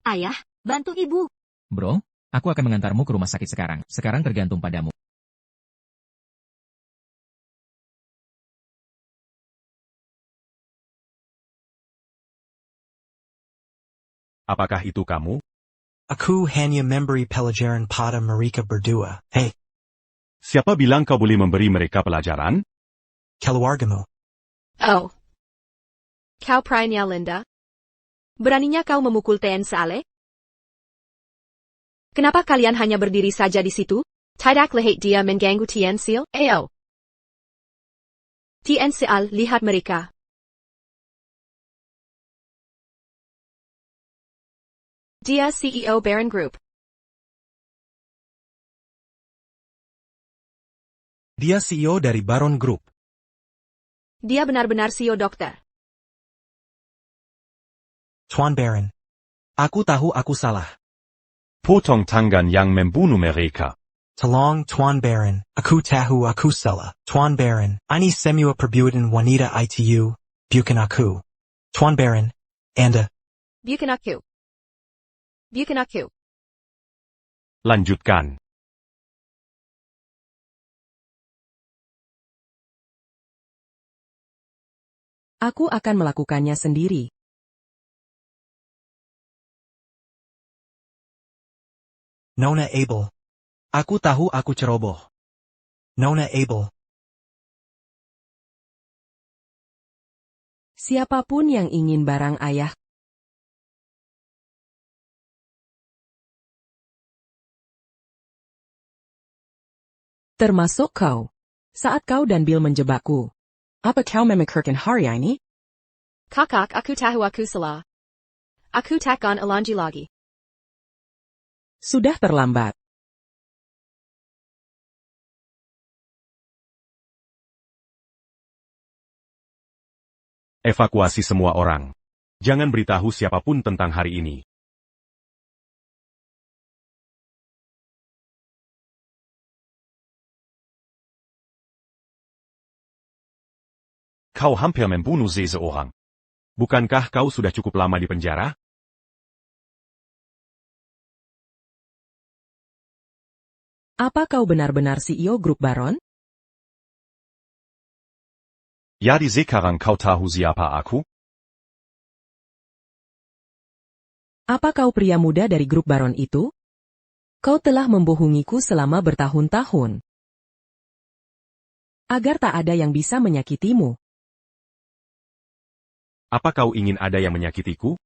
Ayah, bantu ibu. Bro, aku akan mengantarmu ke rumah sakit sekarang. Sekarang tergantung padamu. Apakah itu kamu? Aku hanya memberi pelajaran pada mereka berdua. Hey, Siapa bilang kau boleh memberi mereka pelajaran? keluargamu. Oh. Kau pria Linda? Beraninya kau memukul Tien Saleh? Kenapa kalian hanya berdiri saja di situ? Tidak lihat dia mengganggu Tien Sil? Ayo. Tien Sil, lihat mereka. Dia CEO Baron Group. Dia CEO dari Baron Group. Dia benar-benar CEO dokter. Tuan Baron. Aku tahu aku salah. Potong tangan yang membunuh mereka. Tolong Tuan Baron. Aku tahu aku salah. Tuan Baron. Ini semua perbuatan wanita itu. Bukan aku. Tuan Baron. Anda. Bukan aku. Bukan aku. Lanjutkan. Aku akan melakukannya sendiri. Nona Abel. Aku tahu aku ceroboh. Nona Abel. Siapapun yang ingin barang ayah, termasuk kau. Saat kau dan Bill menjebakku. Apa kau memikirkan hari ini? Kakak, aku tahu aku salah. Aku takkan ulangi lagi. Sudah terlambat. Evakuasi semua orang. Jangan beritahu siapapun tentang hari ini. Kau hampir membunuh seseorang. Bukankah kau sudah cukup lama di penjara? Apa kau benar-benar CEO grup Baron? Jadi sekarang kau tahu siapa aku? Apa kau pria muda dari grup Baron itu? Kau telah membohongiku selama bertahun-tahun. Agar tak ada yang bisa menyakitimu. Apa kau ingin ada yang menyakitiku?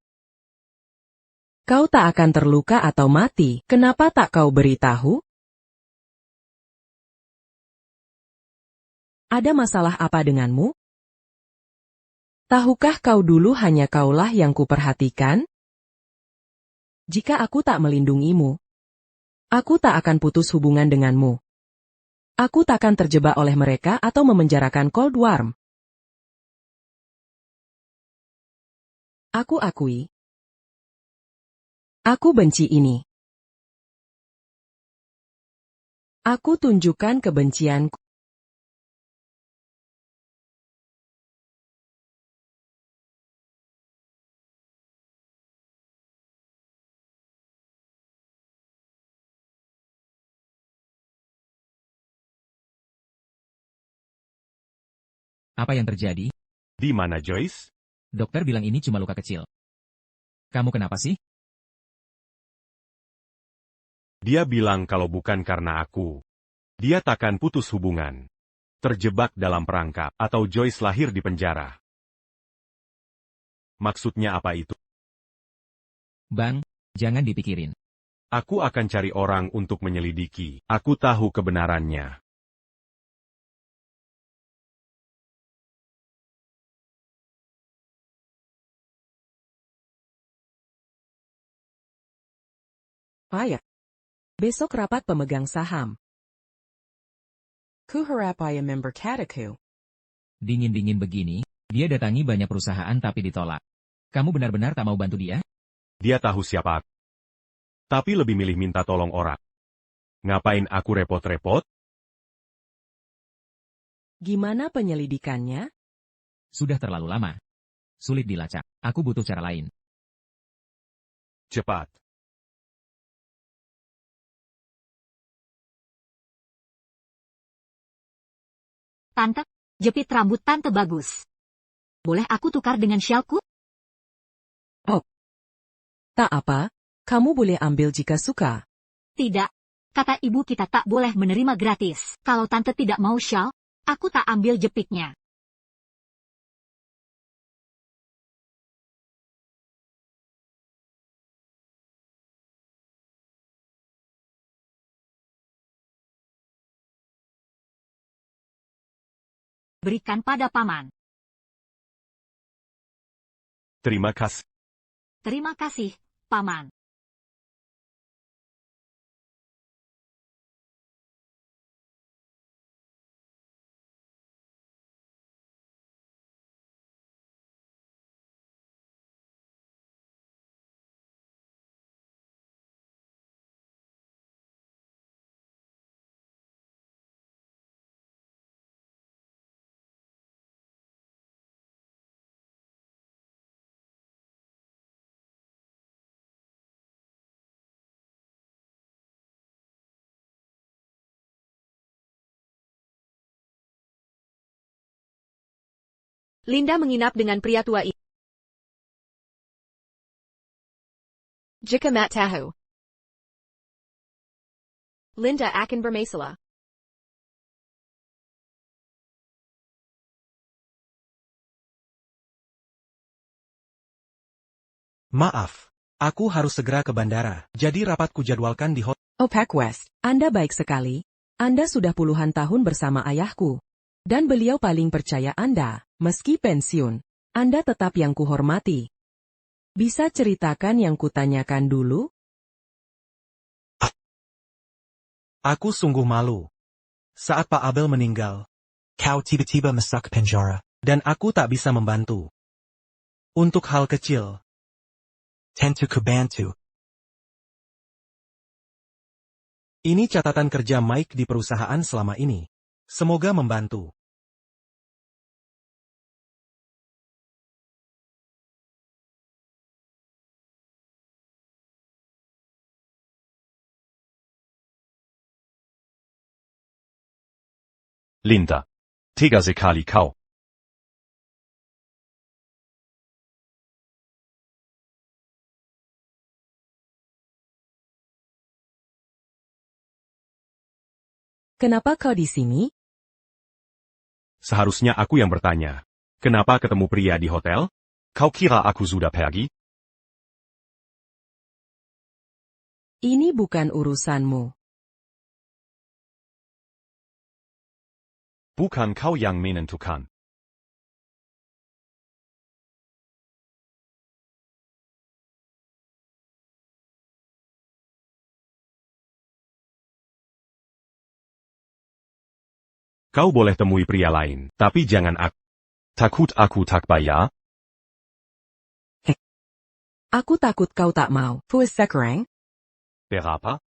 Kau tak akan terluka atau mati. Kenapa tak kau beritahu? Ada masalah apa denganmu? Tahukah kau dulu hanya kaulah yang kuperhatikan? Jika aku tak melindungimu, aku tak akan putus hubungan denganmu. Aku takkan terjebak oleh mereka atau memenjarakan Cold Worm. Aku akui. Aku benci ini. Aku tunjukkan kebencianku. Apa yang terjadi? Di mana Joyce? Dokter bilang ini cuma luka kecil. Kamu kenapa sih? Dia bilang kalau bukan karena aku, dia takkan putus hubungan. Terjebak dalam perangkap, atau Joyce lahir di penjara. Maksudnya apa itu? Bang, jangan dipikirin. Aku akan cari orang untuk menyelidiki. Aku tahu kebenarannya. Ayah. Besok rapat pemegang saham. Ku harap I am member kataku. Dingin-dingin begini, dia datangi banyak perusahaan tapi ditolak. Kamu benar-benar tak mau bantu dia? Dia tahu siapa aku. Tapi lebih milih minta tolong orang. Ngapain aku repot-repot? Gimana penyelidikannya? Sudah terlalu lama. Sulit dilacak. Aku butuh cara lain. Cepat. Tante, jepit rambut tante bagus. Boleh aku tukar dengan syalku? Tak apa, kamu boleh ambil jika suka. Tidak. Kata ibu kita tak boleh menerima gratis. Kalau tante tidak mau syal, aku tak ambil jepitnya. Berikan pada paman. Terima kasih. Terima kasih, paman. Linda menginap dengan pria tua itu. Jika mat tahu. Linda akan bermasalah. Maaf, aku harus segera ke bandara, jadi rapat kujadwalkan di hotel. Pak West, Anda baik sekali. Anda sudah puluhan tahun bersama ayahku. Dan beliau paling percaya Anda, meski pensiun. Anda tetap yang kuhormati. Bisa ceritakan yang kutanyakan dulu? Aku sungguh malu. Saat Pak Abel meninggal, Kau tiba-tiba masuk penjara. dan aku tak bisa membantu. Untuk hal kecil, Tentu ku bantu. ini catatan kerja Mike di perusahaan selama ini. Semoga membantu. Linda. Tega sekali kau. Kenapa kau di sini? Seharusnya aku yang bertanya. Kenapa ketemu pria di hotel? Kau kira aku sudah pergi? Ini bukan urusanmu. Bukan kau yang menentukan. Kau boleh temui pria lain, tapi jangan aku. Takut aku tak bayar? Aku takut kau tak mau. Fues sekarang? Berapa?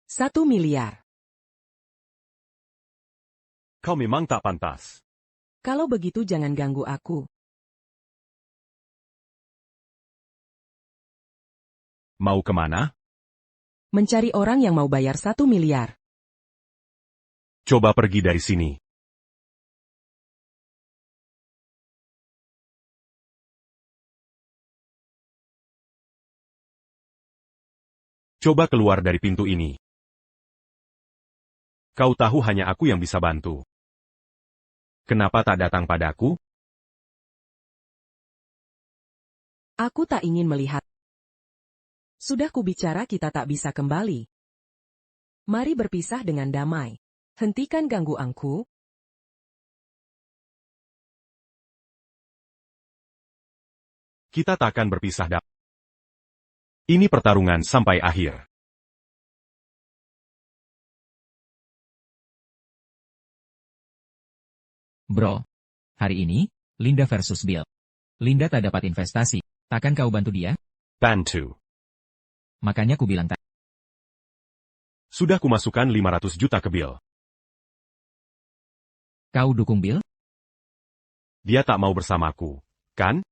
1 miliar. Kau memang tak pantas. Kalau begitu jangan ganggu aku. Mau kemana? Mencari orang yang mau bayar 1 miliar. Coba pergi dari sini. Coba keluar dari pintu ini. Kau tahu hanya aku yang bisa bantu. Kenapa tak datang padaku? Aku tak ingin melihat. Sudah kubicara kita tak bisa kembali. Mari berpisah dengan damai. Hentikan ganggu aku. Kita takkan berpisah. Ini pertarungan sampai akhir. Bro, hari ini, Linda versus Bill. Linda tak dapat investasi, takkan kau bantu dia? Bantu. Makanya ku bilang tak. Sudah kumasukkan 500 juta ke Bill. Kau dukung Bill? Dia tak mau bersamaku, kan?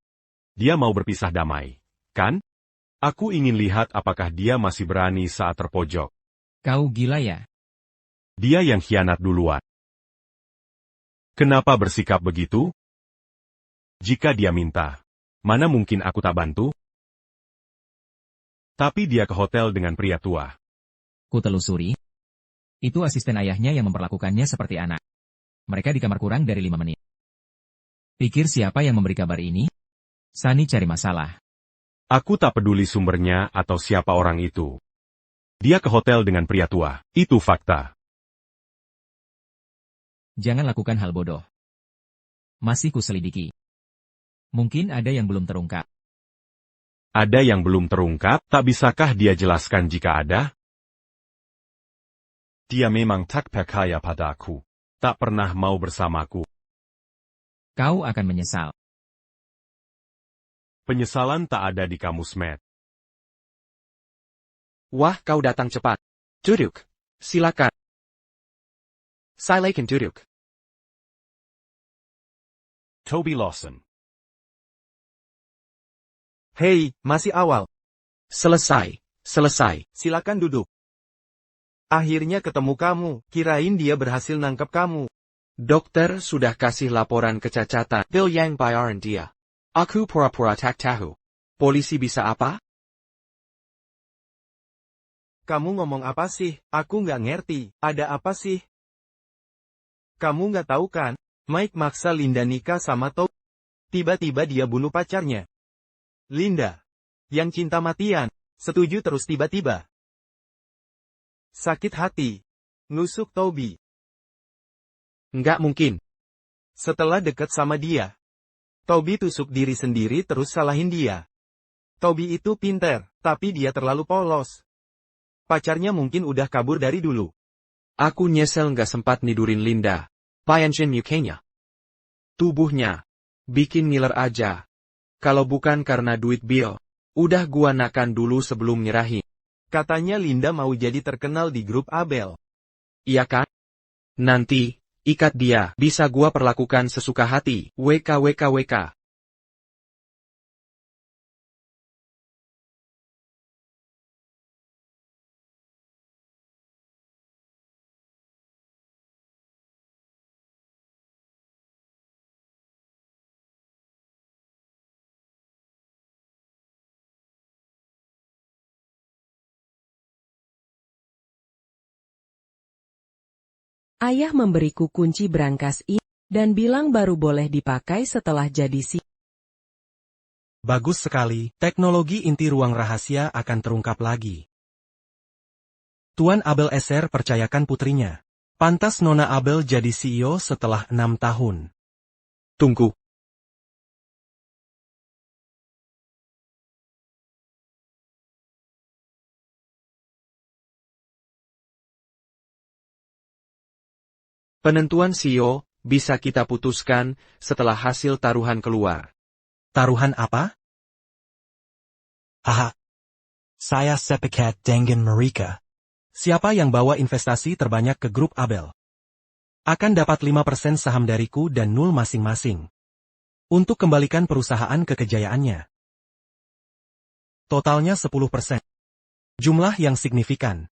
Dia mau berpisah damai, kan? Aku ingin lihat apakah dia masih berani saat terpojok. Kau gila ya? Dia yang khianat duluan. Kenapa bersikap begitu? Jika dia minta, mana mungkin aku tak bantu? Tapi dia ke hotel dengan pria tua. Ku telusuri. Itu asisten ayahnya yang memperlakukannya seperti anak. Mereka di kamar kurang dari 5 menit. Pikir siapa yang memberi kabar ini? Sunny cari masalah. Aku tak peduli sumbernya atau siapa orang itu. Dia ke hotel dengan pria tua, itu fakta. Jangan lakukan hal bodoh. Masih kuselidiki. Mungkin ada yang belum terungkap. Ada yang belum terungkap, tak bisakah dia jelaskan jika ada? Dia memang tak percaya padaku. Tak pernah mau bersamaku. Kau akan menyesal. Penyesalan tak ada di kamus Matt. Wah, kau datang cepat. Duduk. Silakan. Silakan duduk. Toby Lawson. Hei, masih awal. Selesai. Silakan duduk. Akhirnya ketemu kamu, kirain dia berhasil nangkep kamu. Dokter sudah kasih laporan kecacatan. Bill yang bayaran dia. Aku pura-pura tak tahu. Polisi bisa apa? Kamu ngomong apa sih? Aku nggak ngerti. Ada apa sih? Kamu nggak tahu kan? Mike maksa Linda nikah sama Toby. Tiba-tiba dia bunuh pacarnya. Linda, yang cinta matian, setuju terus tiba-tiba. Sakit hati. Nusuk Toby. Nggak mungkin. Setelah dekat sama dia, Toby tusuk diri sendiri terus salahin dia. Toby itu pinter, tapi dia terlalu polos. Pacarnya mungkin udah kabur dari dulu. Aku nyesel nggak sempat nidurin Linda. Payancin mukanya. Tubuhnya. Bikin ngiler aja. Kalau bukan karena duit Bill, udah gua nakan dulu sebelum nyerahin. Katanya Linda mau jadi terkenal di grup Abel. Iya kan? Nanti, ikat dia. Bisa gua perlakukan sesuka hati. WKWKWK. Ayah memberiku kunci brankas ini, dan bilang baru boleh dipakai setelah jadi CEO. Bagus sekali, teknologi inti ruang rahasia akan terungkap lagi. Tuan Abel SR percayakan putrinya. Pantas Nona Abel jadi CEO setelah 6 tahun. Tunggu. Penentuan CEO, bisa kita putuskan, setelah hasil taruhan keluar. Taruhan apa? Haha. Saya sepakat dengan mereka. Siapa yang bawa investasi terbanyak ke grup Abel? Akan dapat 5% saham dariku dan 0 masing-masing. Untuk kembalikan perusahaan ke kejayaannya. Totalnya 10%. Jumlah yang signifikan.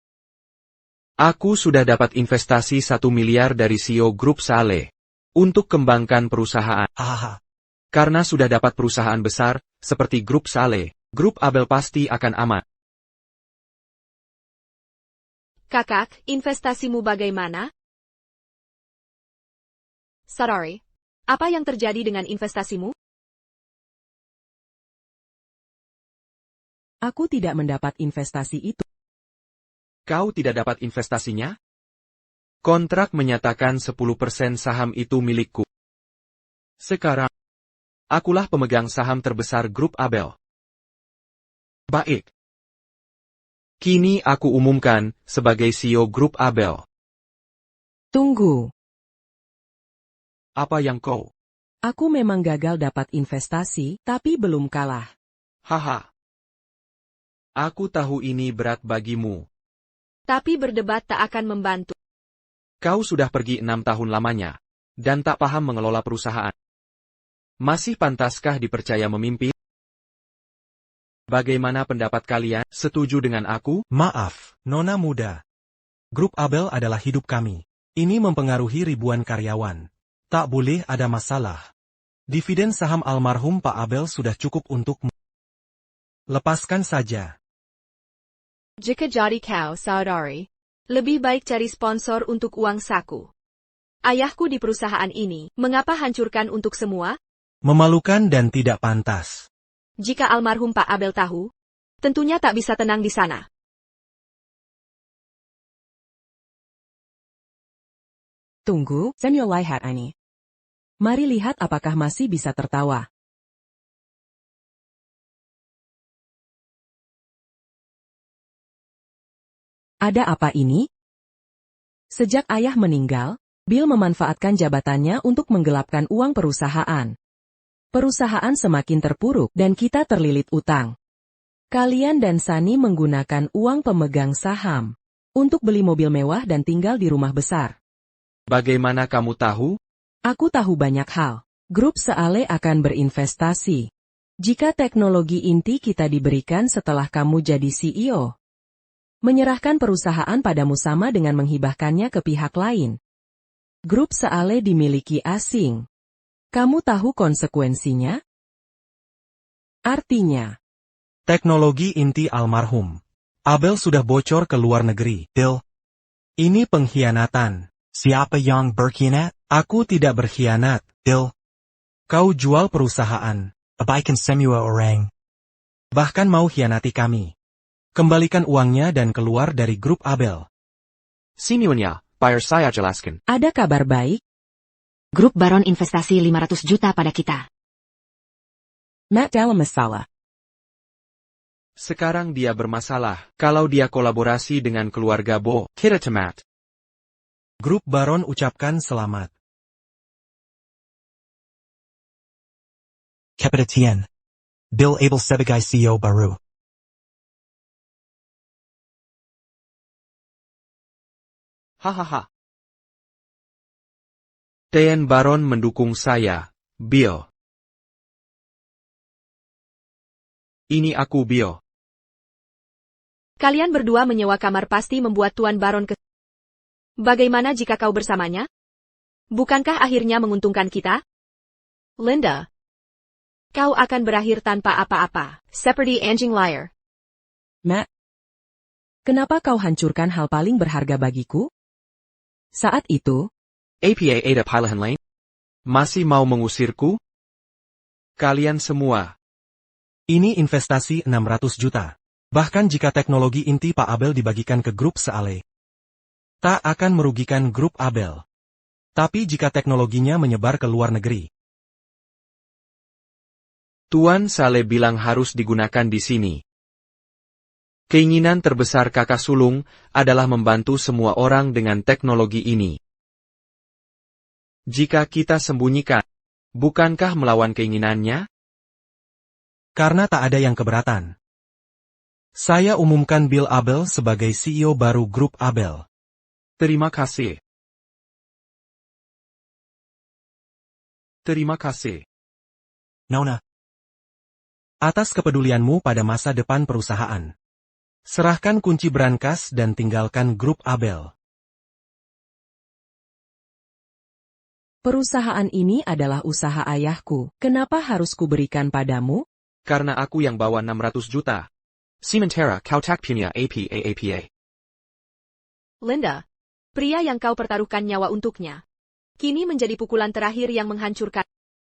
Aku sudah dapat investasi 1 miliar dari CEO Grup Saleh. Untuk kembangkan perusahaan. Hahaha. Karena sudah dapat perusahaan besar, seperti Grup Saleh, Grup Abel pasti akan aman. Kakak, investasimu bagaimana? Sorry. Apa yang terjadi dengan investasimu? Aku tidak mendapat investasi itu. Kau tidak dapat investasinya? Kontrak menyatakan 10% saham itu milikku. Sekarang, akulah pemegang saham terbesar Grup Abel. Baik. Kini aku umumkan, sebagai CEO Grup Abel. Tunggu. Apa yang kau? Aku memang gagal dapat investasi, tapi belum kalah. Haha. Aku tahu ini berat bagimu. Tapi berdebat tak akan membantu. Kau sudah pergi 6 tahun lamanya, dan tak paham mengelola perusahaan. Masih pantaskah dipercaya memimpin? Bagaimana pendapat kalian? Setuju dengan aku? Maaf, Nona muda. Grup Abel adalah hidup kami. Ini mempengaruhi ribuan karyawan. Tak boleh ada masalah. Dividen saham almarhum Pak Abel sudah cukup untukmu. Lepaskan saja. Jika jadi kau, saudari, lebih baik cari sponsor untuk uang saku. Ayahku di perusahaan ini, mengapa hancurkan untuk semua? Memalukan dan tidak pantas. Jika almarhum Pak Abel tahu, tentunya tak bisa tenang di sana. Tunggu, Samuel lihat ini. Mari lihat apakah masih bisa tertawa. Ada apa ini? Sejak ayah meninggal, Bill memanfaatkan jabatannya untuk menggelapkan uang perusahaan. Perusahaan semakin terpuruk dan kita terlilit utang. Kalian dan Sunny menggunakan uang pemegang saham untuk beli mobil mewah dan tinggal di rumah besar. Bagaimana kamu tahu? Aku tahu banyak hal. Grup Seale akan berinvestasi. Jika teknologi inti kita diberikan setelah kamu jadi CEO. Menyerahkan perusahaan padamu sama dengan menghibahkannya ke pihak lain. Grup Seale dimiliki asing. Kamu tahu konsekuensinya? Artinya, Teknologi inti almarhum Abel sudah bocor ke luar negeri. Bill, ini pengkhianatan. Siapa yang berkhianat? Aku tidak berkhianat, Bill. Kau jual perusahaan. Abaikan semua orang. Bahkan mau khianati kami. Kembalikan uangnya dan keluar dari grup Abel. Semuanya, biar saya jelaskan. ada kabar baik? Grup Baron investasi 500 juta pada kita. Matt dalam masalah. Sekarang dia bermasalah kalau dia kolaborasi dengan keluarga Bo. Kita temat. Grup Baron ucapkan selamat. Kepada Bill Abel sebagai CEO baru. Hahaha. Tian Baron mendukung saya, Bill. Ini aku, Bill. Kalian berdua menyewa kamar pasti membuat Tuan Baron Bagaimana jika kau bersamanya? Bukankah akhirnya menguntungkan kita? Linda. Kau akan berakhir tanpa apa-apa, seperti anjing liar. Matt, kenapa kau hancurkan hal paling berharga bagiku? Saat itu, APA ada pilihan lain? Masih mau mengusirku? Kalian semua. Ini investasi 600 juta. Bahkan jika teknologi inti Pak Abel dibagikan ke grup Seale, tak akan merugikan grup Abel. Tapi jika teknologinya menyebar ke luar negeri, Tuan Sale bilang harus digunakan di sini. Keinginan terbesar kakak sulung adalah membantu semua orang dengan teknologi ini. Jika kita sembunyikan, bukankah melawan keinginannya? karena tak ada yang keberatan. Saya umumkan Bill Abel sebagai CEO baru grup Abel. Terima kasih. Terima kasih. Nona, Atas kepedulianmu pada masa depan perusahaan. Serahkan kunci brankas dan tinggalkan grup Abel. perusahaan ini adalah usaha ayahku. Kenapa harus kuberikan padamu? Karena aku yang bawa 600 juta. Sementara kau tak punya APA. Linda. Pria yang kau pertaruhkan nyawa untuknya. Kini menjadi pukulan terakhir yang menghancurkan.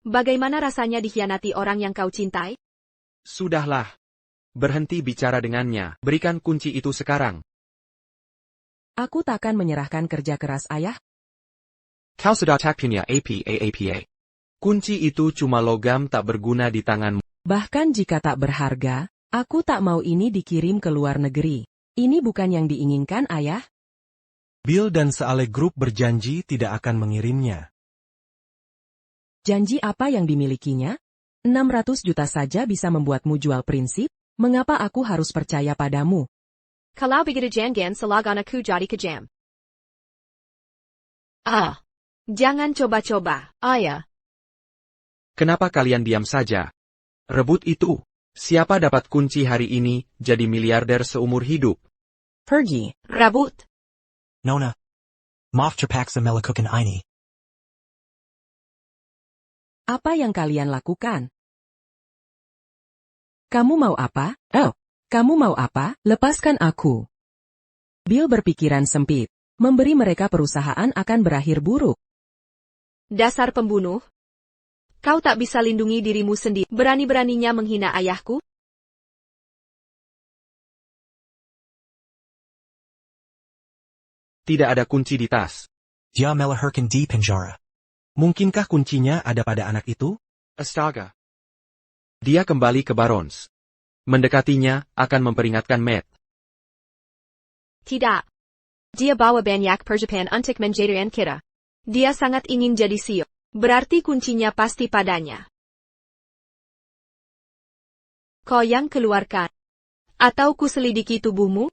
Bagaimana rasanya dikhianati orang yang kau cintai? Sudahlah. Berhenti bicara dengannya. Berikan kunci itu sekarang. Aku takkan menyerahkan kerja keras ayah. Kau sudah tak punya APA. Kunci itu cuma logam tak berguna di tanganmu. Bahkan jika tak berharga, aku tak mau ini dikirim ke luar negeri. Ini bukan yang diinginkan ayah. Bill dan Seale Group berjanji tidak akan mengirimnya. Janji apa yang dimilikinya? 600 juta saja bisa membuatmu jual prinsip? Mengapa aku harus percaya padamu? Kalau begitu jangan salahkan aku jadi kejam. Jangan coba-coba, ayah. Kenapa kalian diam saja? Rebut itu. Siapa dapat kunci hari ini, jadi miliarder seumur hidup? Pergi. Rebut. Nona. Maaf terpaksa melakukan ini. Apa yang kalian lakukan? Kamu mau apa? Oh, kamu mau apa? Lepaskan aku. Bill berpikiran sempit. Memberi mereka perusahaan akan berakhir buruk. Dasar pembunuh. Kau tak bisa lindungi dirimu sendiri. Berani-beraninya menghina ayahku? Tidak ada kunci di tas. Dia melahirkan di penjara. Mungkinkah kuncinya ada pada anak itu? Astaga. Dia kembali ke Barons. Mendekatinya, akan memperingatkan Matt. Tidak. Dia bawa banyak persiapan untuk menjadikan kita. Dia sangat ingin jadi CEO. Berarti kuncinya pasti padanya. Kau yang keluarkan. Atau ku selidiki tubuhmu?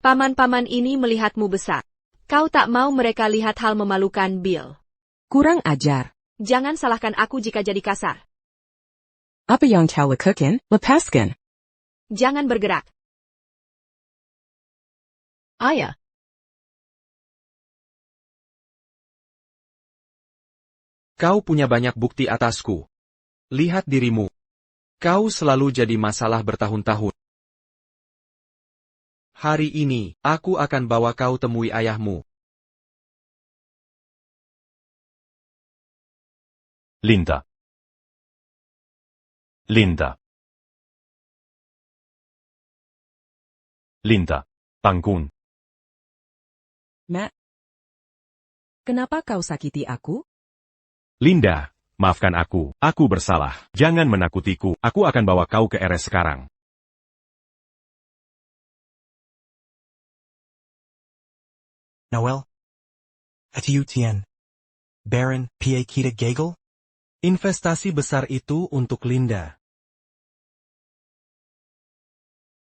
Paman-paman ini melihatmu besar. Kau tak mau mereka lihat hal memalukan, Bill. Kurang ajar. Jangan salahkan aku jika jadi kasar. Apa yang kau lakukan? Lepaskan. Jangan bergerak. Ayah. Kau punya banyak bukti atasku. Lihat dirimu. Kau selalu jadi masalah bertahun-tahun. Hari ini, aku akan bawa kau temui ayahmu. Linda. Linda. Linda. Tangkun. Matt. Kenapa kau sakiti aku? Linda, maafkan aku. Aku bersalah. Jangan menakutiku. Aku akan bawa kau ke RS sekarang. Noel. Atiu Tien. Baron P.A. Kita Gagel? Investasi besar itu untuk Linda.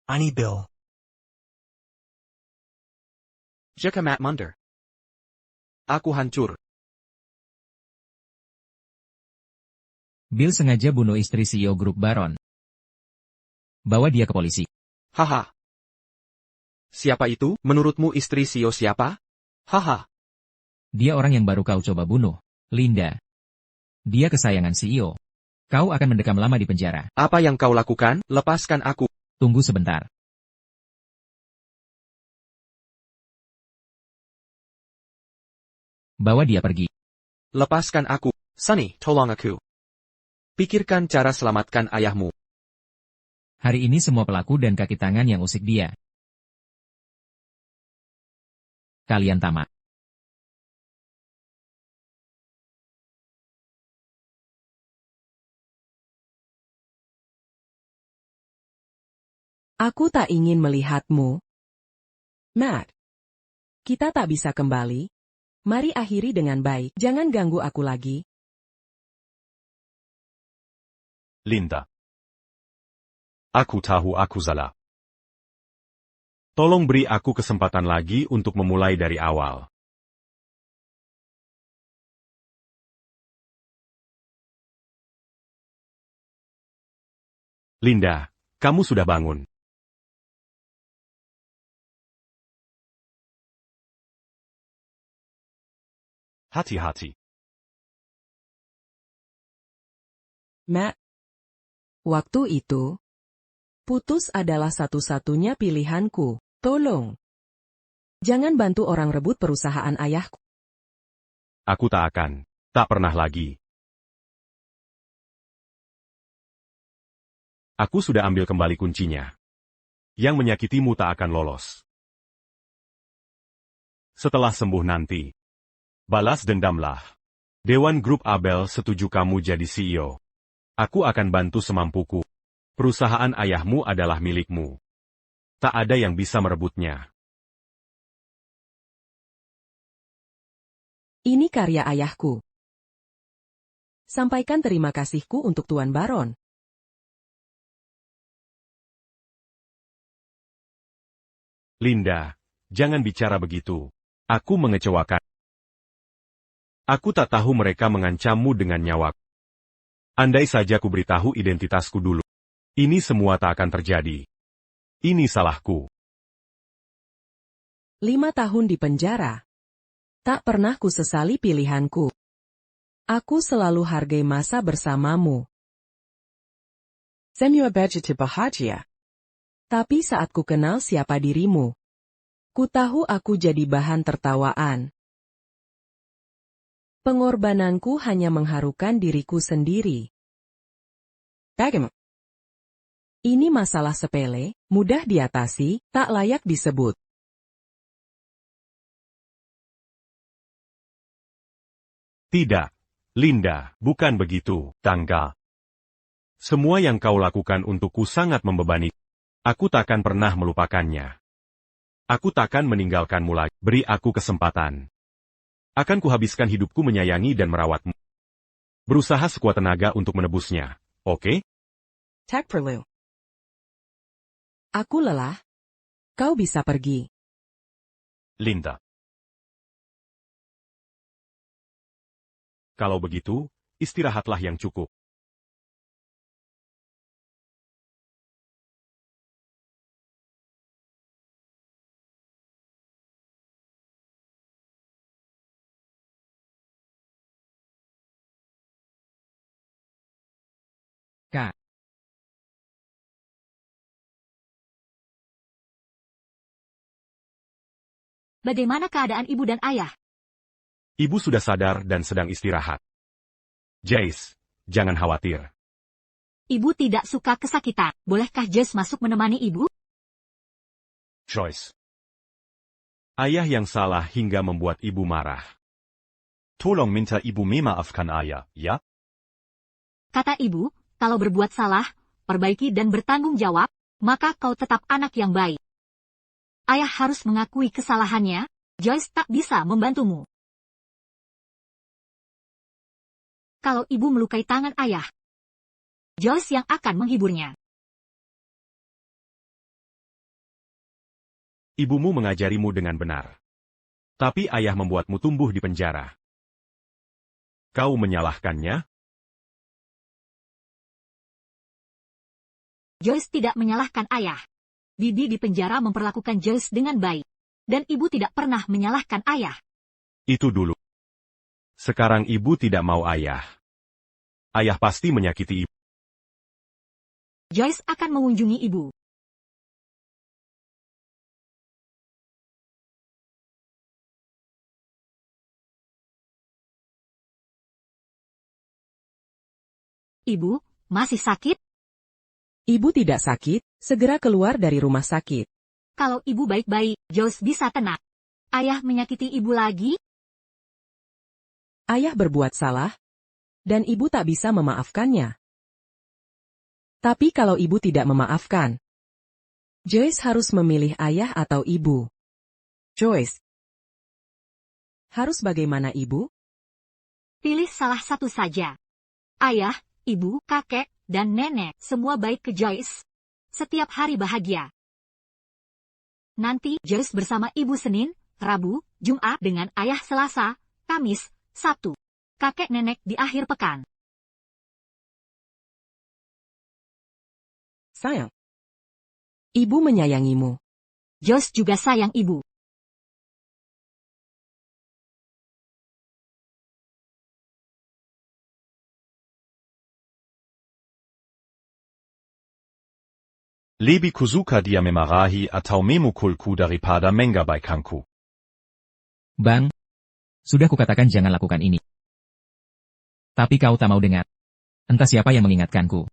Ani Bill. Jaka Matt Munder. Aku hancur. Bill sengaja bunuh istri CEO grup Baron. Bawa dia ke polisi. Haha. Siapa itu? Menurutmu istri CEO siapa? Haha. Dia orang yang baru kau coba bunuh, Linda. Dia kesayangan CEO. Kau akan mendekam lama di penjara. Apa yang kau lakukan? Lepaskan aku. Tunggu sebentar. Bawa dia pergi. Lepaskan aku. Sunny, tolong aku. Pikirkan cara selamatkan ayahmu. Hari ini semua pelaku dan kaki tangan yang usik dia. Kalian tamat. Aku tak ingin melihatmu. Matt. Kita tak bisa kembali. Mari akhiri dengan baik. Jangan ganggu aku lagi. Linda. Aku tahu aku salah. Tolong beri aku kesempatan lagi untuk memulai dari awal. Linda, kamu sudah bangun. Hati-hati. Matt. Waktu itu, putus adalah satu-satunya pilihanku. Tolong. Jangan bantu orang rebut perusahaan ayahku. Aku tak akan. Tak pernah lagi. Aku sudah ambil kembali kuncinya. Yang menyakitimu tak akan lolos. Setelah sembuh nanti. Balas dendamlah. Dewan Grup Abel setuju kamu jadi CEO. Aku akan bantu semampuku. Perusahaan ayahmu adalah milikmu. Tak ada yang bisa merebutnya. Ini karya ayahku. Sampaikan terima kasihku untuk Tuan Baron. Linda, jangan bicara begitu. Aku mengecewakan. Aku tak tahu mereka mengancammu dengan nyawaku. Andai saja ku beritahu identitasku dulu. Ini semua tak akan terjadi. Ini salahku. 5 tahun di penjara. Tak pernah ku sesali pilihanku. Aku selalu hargai masa bersamamu. Semua begitu bahagia. Tapi saat ku kenal siapa dirimu, ku tahu aku jadi bahan tertawaan. Pengorbananku hanya mengharukan diriku sendiri. Bagaimana? Ini masalah sepele, mudah diatasi, tak layak disebut. Tidak, Linda, bukan begitu, Tangga. Semua yang kau lakukan untukku sangat membebani. Aku takkan pernah melupakannya. Aku takkan meninggalkanmu lagi. Beri aku kesempatan. Akan kuhabiskan hidupku menyayangi dan merawatmu. Berusaha sekuat tenaga untuk menebusnya, oke? Tak perlu. Aku lelah. Kau bisa pergi. Linda. Kalau begitu, istirahatlah yang cukup. Kak. Bagaimana keadaan ibu dan ayah? Ibu sudah sadar dan sedang istirahat. Jace, jangan khawatir. Ibu tidak suka kesakitan. Bolehkah Jace masuk menemani ibu? Joyce. Ayah yang salah hingga membuat ibu marah. Tolong minta ibu memaafkan ayah, ya? Kata ibu, kalau berbuat salah, perbaiki dan bertanggung jawab, maka kau tetap anak yang baik. Ayah harus mengakui kesalahannya, Joyce tak bisa membantumu. Kalau ibu melukai tangan ayah, Joyce yang akan menghiburnya. Ibumu mengajarimu dengan benar. Tapi ayah membuatmu tumbuh di penjara. Kau menyalahkannya? Joyce tidak menyalahkan ayah. Bibi di penjara memperlakukan Joyce dengan baik. Dan ibu tidak pernah menyalahkan ayah. Itu dulu. Sekarang ibu tidak mau ayah. Ayah pasti menyakiti ibu. Joyce akan mengunjungi ibu. Ibu, masih sakit? Ibu tidak sakit, segera keluar dari rumah sakit. Kalau ibu baik-baik, Joyce bisa tenang. Ayah menyakiti ibu lagi? Ayah berbuat salah, dan ibu tak bisa memaafkannya. Tapi kalau ibu tidak memaafkan, Joyce harus memilih ayah atau ibu. Joyce. Harus bagaimana ibu? Pilih salah satu saja. Ayah, ibu, kakek, dan nenek, semua baik ke Joyce. Setiap hari bahagia. Nanti, Joyce bersama ibu Senin, Rabu, Jumat dengan ayah Selasa, Kamis, Sabtu. Kakek nenek di akhir pekan. Sayang. Ibu menyayangimu. Joyce juga sayang ibu. Lebih kusuka dia memarahi atau memukulku daripada mengabaikanku. Bang, sudah kukatakan jangan lakukan ini. Tapi kau tak mau dengar. Entah siapa yang mengingatkanku.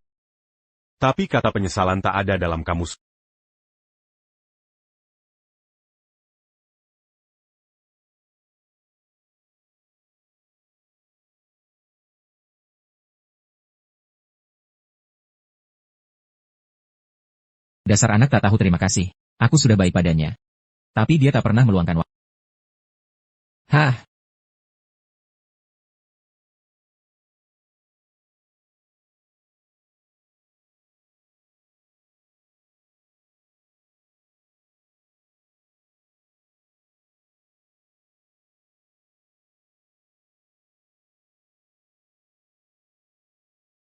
Tapi kata penyesalan tak ada dalam kamus. Dasar anak tak tahu terima kasih. Aku sudah baik padanya. Tapi dia tak pernah meluangkan waktu. Hah,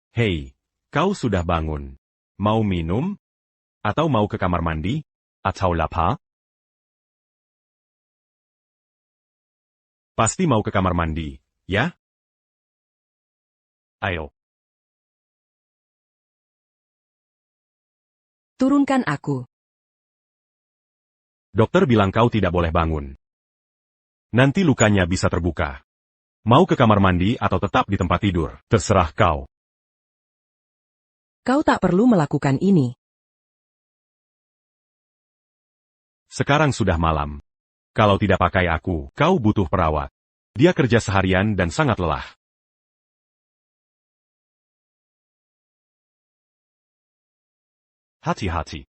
Hei, kau sudah bangun. Mau minum? Atau mau ke kamar mandi? Atau lapar? Pasti mau ke kamar mandi, ya? Ayo. Turunkan aku. Dokter bilang kau tidak boleh bangun. Nanti lukanya bisa terbuka. Mau ke kamar mandi atau tetap di tempat tidur, terserah kau. Kau tak perlu melakukan ini. Sekarang sudah malam. Kalau tidak pakai aku, kau butuh perawat. Dia kerja seharian dan sangat lelah. Hati-hati.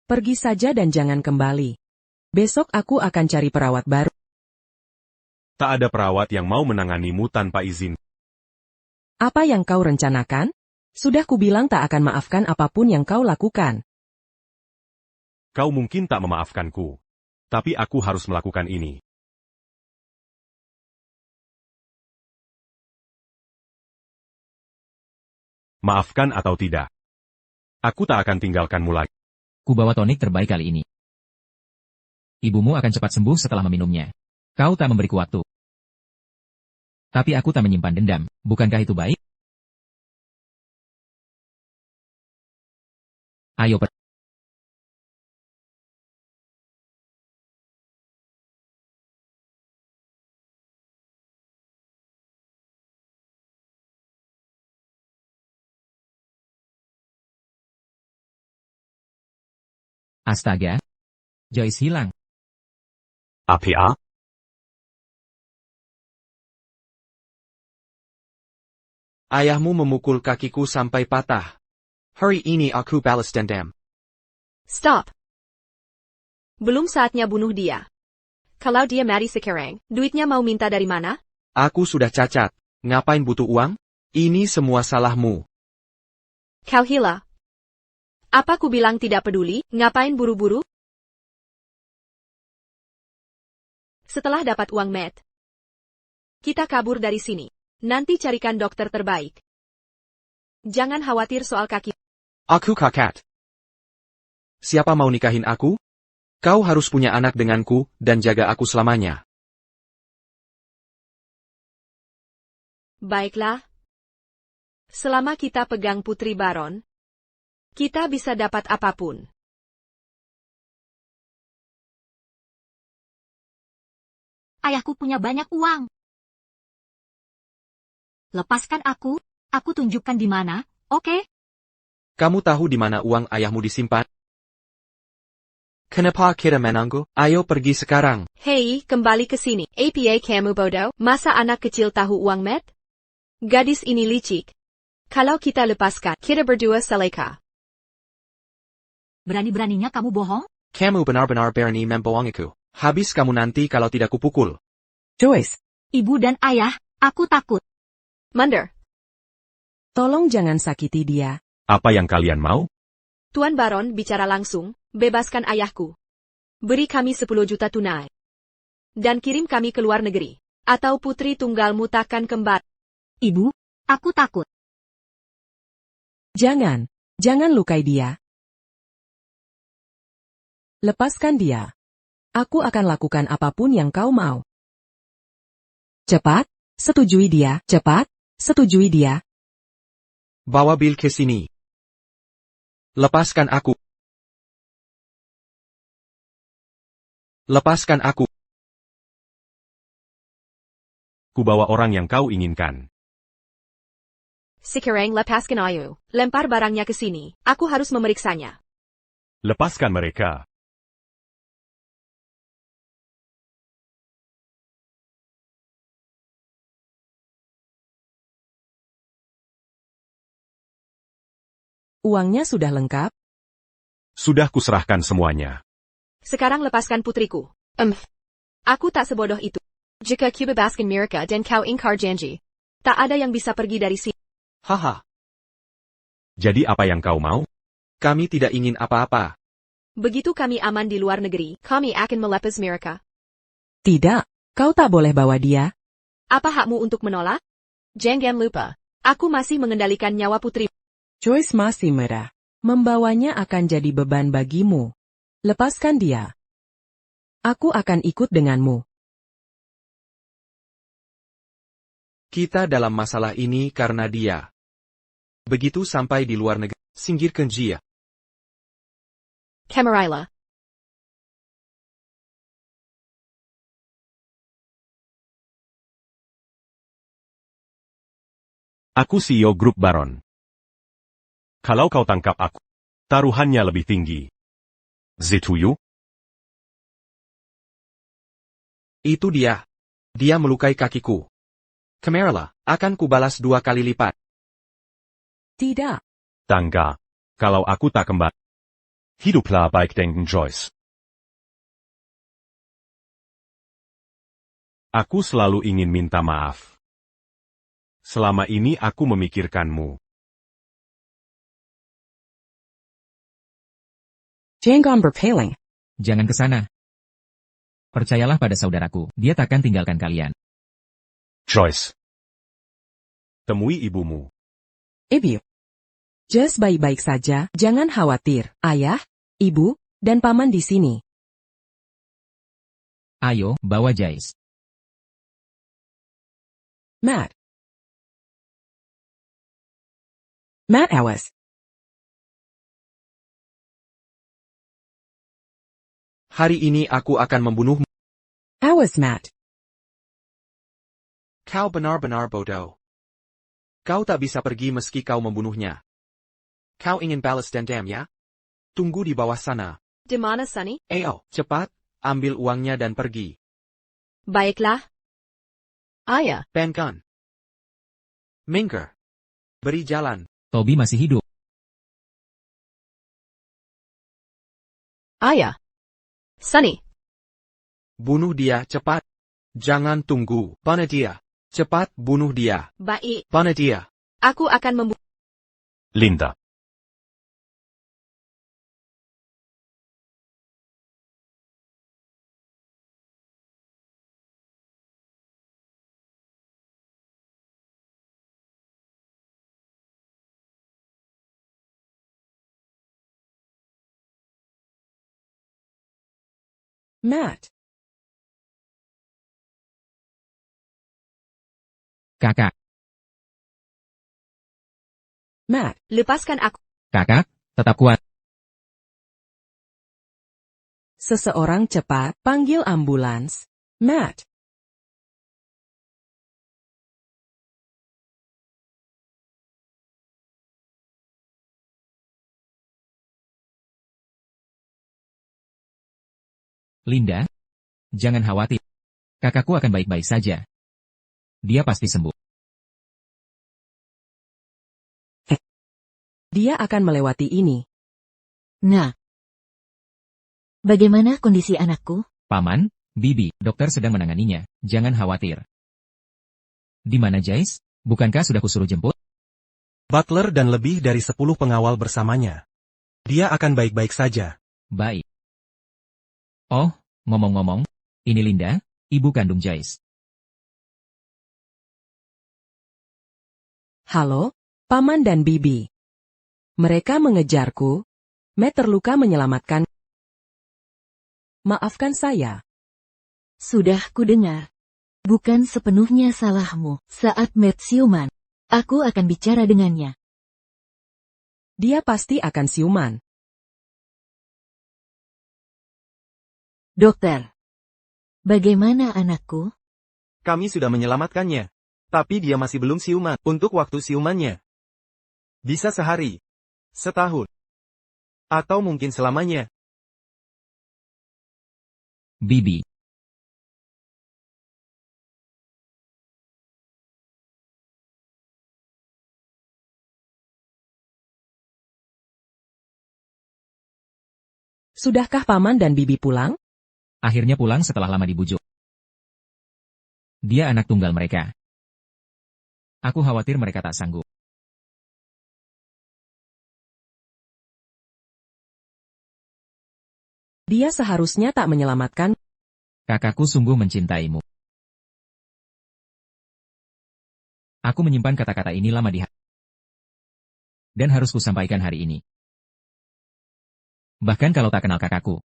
Pergi saja dan jangan kembali. Besok aku akan cari perawat baru. Tak ada perawat yang mau menanganimu tanpa izin. Apa yang kau rencanakan? Sudah kubilang tak akan maafkan apapun yang kau lakukan. Kau mungkin tak memaafkanku. Tapi aku harus melakukan ini. Maafkan atau tidak. Aku tak akan tinggalkanmu lagi. Ku bawa tonik terbaik kali ini. Ibumu akan cepat sembuh setelah meminumnya. Kau tak memberiku waktu. Tapi aku tak menyimpan dendam, bukankah itu baik? Ayo pergi. Astaga. Joyce hilang. Apa? Ayahmu memukul kakiku sampai patah. Hari ini aku balas dendam. Stop. Belum saatnya bunuh dia. Kalau dia mati sekarang, duitnya mau minta dari mana? Aku sudah cacat. Ngapain butuh uang? Ini semua salahmu. Kau gila. Apa ku bilang tidak peduli, ngapain buru-buru? Setelah dapat uang Matt, kita kabur dari sini. Nanti carikan dokter terbaik. Jangan khawatir soal kaki. Aku kakak. Siapa mau nikahin aku? Kau harus punya anak denganku, dan jaga aku selamanya. Baiklah. Selama kita pegang Putri Baron, kita bisa dapat apapun. Ayahku punya banyak uang. Lepaskan aku tunjukkan di mana, oke? Kamu tahu di mana uang ayahmu disimpan? Kenapa kita menunggu? Ayo pergi sekarang. Hei, kembali ke sini. Apa kamu bodoh? Masa anak kecil tahu uang Matt? Gadis ini licik. Kalau kita lepaskan, kita berdua seleka. Berani-beraninya kamu bohong? Kamu benar-benar berani membohongiku. Habis kamu nanti kalau tidak kupukul. Joyce, Ibu dan ayah, aku takut. Mundur. Tolong jangan sakiti dia. Apa yang kalian mau? Tuan Baron bicara langsung, bebaskan ayahku. Beri kami 10 juta tunai. Dan kirim kami ke luar negeri. Atau putri tunggalmu takkan kembar. Ibu, aku takut. Jangan lukai dia. Lepaskan dia. Aku akan lakukan apapun yang kau mau. Cepat, setujui dia, cepat, setujui dia. Bawa Bill ke sini. Lepaskan aku. Lepaskan aku. Ku bawa orang yang kau inginkan. Sekarang lepaskan ayu. Lempar barangnya ke sini. Aku harus memeriksanya. Lepaskan mereka. Uangnya sudah lengkap? Sudah kuserahkan semuanya. Sekarang lepaskan putriku. Aku tak sebodoh itu. Jika kau bebaskan mereka dan kau ingkar janji, tak ada yang bisa pergi dari sini. Haha. Jadi apa yang kau mau? Kami tidak ingin apa-apa. Begitu kami aman di luar negeri, kami akan melepas mereka. Tidak, Kau tak boleh bawa dia. Apa hakmu untuk menolak? Jangan lupa, aku masih mengendalikan nyawa putri. Joyce masih muda. Membawanya akan jadi beban bagimu. Lepaskan dia. Aku akan ikut denganmu. Kita dalam masalah ini karena dia. Begitu sampai di luar negeri, singkirkan dia. Camarilla. Aku CEO grup Baron. Kalau kau tangkap aku, taruhannya lebih tinggi. Zituyu? Itu dia. Dia melukai kakiku. Camarilla, akan kubalas 2 kali lipat. Tidak. Tangga. Kalau aku tak kembali. Hiduplah baik dengen Joyce. Aku selalu ingin minta maaf. Selama ini aku memikirkanmu. Jangan berpaling. Jangan ke sana. Percayalah pada saudaraku, dia takkan tinggalkan kalian. Joyce. Temui ibumu. Ibu. Just baik-baik saja, jangan khawatir. Ayah, ibu, dan paman di sini. Ayo, bawa Joyce. Matt. Matt, awas. Hari ini aku akan membunuhmu. Awas, Matt. Kau benar-benar bodoh. Kau tak bisa pergi meski kau membunuhnya. Kau ingin balas dendam ya? Tunggu di bawah sana. Di mana, Sunny? Ayo, cepat, ambil uangnya dan pergi. Baiklah. Ayah. Bangkan. Minker. Beri jalan. Toby masih hidup. Ayah. Sunny. Bunuh dia cepat. Jangan tunggu. Bunuh dia. Cepat bunuh dia. Baik. Bunuh dia. Aku akan membunuh. Linda. Matt. Kakak, Matt. Lepaskan aku. kakak, tetap kuat. Seseorang cepat, panggil ambulans. Matt. Linda, jangan khawatir. Kakakku akan baik-baik saja. Dia pasti sembuh. Dia akan melewati ini. Nah. Bagaimana kondisi anakku? Paman, Bibi, dokter sedang menanganinya. Jangan khawatir. Di mana Joyce? Bukankah sudah kusuruh jemput? Butler dan lebih dari 10 pengawal bersamanya. Dia akan baik-baik saja. Baik. Oh, ngomong-ngomong, ini Linda, ibu kandung Joyce. Halo, paman dan bibi. Mereka mengejarku. Matt terluka menyelamatkan. Maafkan saya. Sudah kudengar. Bukan sepenuhnya salahmu. Saat Matt siuman, aku akan bicara dengannya. Dia pasti akan siuman. Dokter. Bagaimana anakku? Kami sudah menyelamatkannya. Tapi dia masih belum siuman. Untuk waktu siumannya. Bisa sehari. Setahun. Atau mungkin selamanya. Bibi. Sudahkah paman dan bibi pulang? Akhirnya pulang setelah lama dibujuk. Dia anak tunggal mereka. Aku khawatir mereka tak sanggup. Dia seharusnya tak menyelamatkan. Kakakku sungguh mencintaimu. Aku menyimpan kata-kata ini lama di hati. Dan harus kusampaikan hari ini. Bahkan kalau tak kenal kakakku,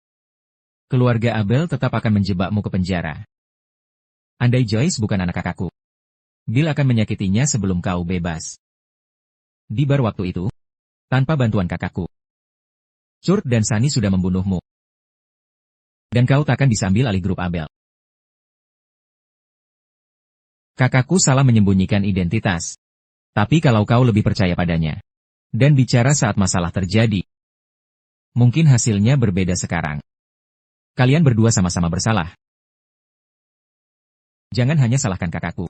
keluarga Abel tetap akan menjebakmu ke penjara. Andai Joyce bukan anak kakakku, Bill akan menyakitinya sebelum kau bebas. Di bar waktu itu, tanpa bantuan kakakku, Kurt dan Sunny sudah membunuhmu. Dan kau takkan bisa ambil alih grup Abel. Kakakku salah menyembunyikan identitas. Tapi kalau kau lebih percaya padanya, dan bicara saat masalah terjadi, mungkin hasilnya berbeda sekarang. Kalian berdua sama-sama bersalah. Jangan hanya salahkan kakakku.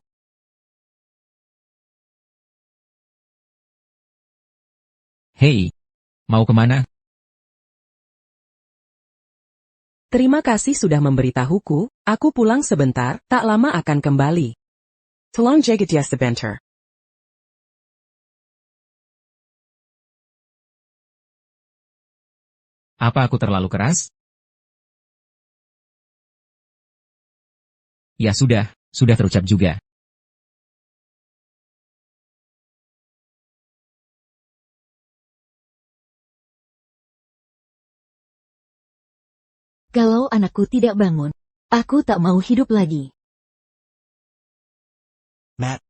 Hei, mau kemana? Terima kasih sudah memberitahuku, aku pulang sebentar, tak lama akan kembali. Tolong jaga dia sebentar. Apa aku terlalu keras? Ya sudah terucap juga. Kalau anakku tidak bangun, aku tak mau hidup lagi. Matt.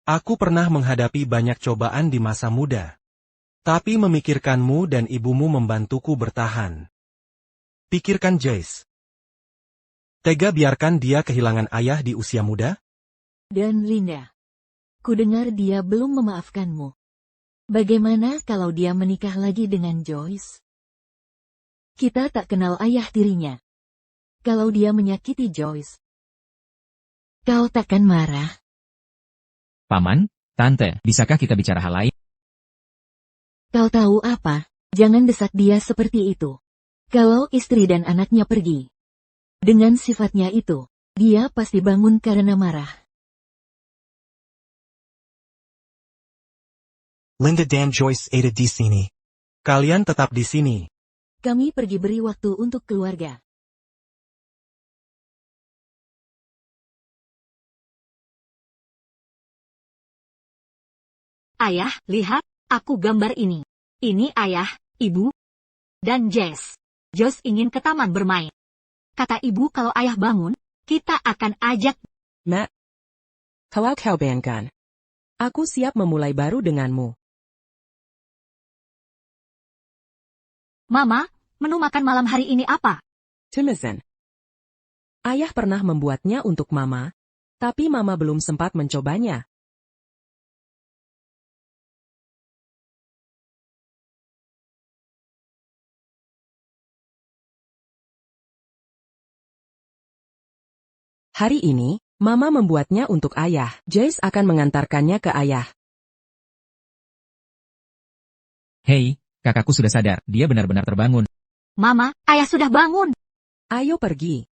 Aku pernah menghadapi banyak cobaan di masa muda. Tapi memikirkanmu dan ibumu membantuku bertahan. Pikirkan Joyce. Tega biarkan dia kehilangan ayah di usia muda? Dan Linda. Kudengar dia belum memaafkanmu. Bagaimana kalau dia menikah lagi dengan Joyce? Kita tak kenal ayah tirinya. Kalau dia menyakiti Joyce, kau takkan marah? Paman, Tante, bisakah kita bicara hal lain? Kau tahu apa? Jangan desak dia seperti itu. Kalau istri dan anaknya pergi, dengan sifatnya itu, dia pasti bangun karena marah. Linda dan Joyce ada di sini. Kalian tetap di sini. Kami pergi beri waktu untuk keluarga. Ayah, lihat, aku gambar ini. Ini ayah, ibu, dan Jess. Joyce ingin ke taman bermain. Kata ibu kalau ayah bangun, kita akan ajak. Matt. Kalau kau banggan, aku siap memulai baru denganmu. Mama, menu makan malam hari ini apa? Timothy. Ayah pernah membuatnya untuk Mama, tapi Mama belum sempat mencobanya. Hari ini, Mama membuatnya untuk Ayah. Joyce akan mengantarkannya ke Ayah. Hei, kakakku sudah sadar, dia benar-benar terbangun. Mama, ayah sudah bangun. Ayo pergi.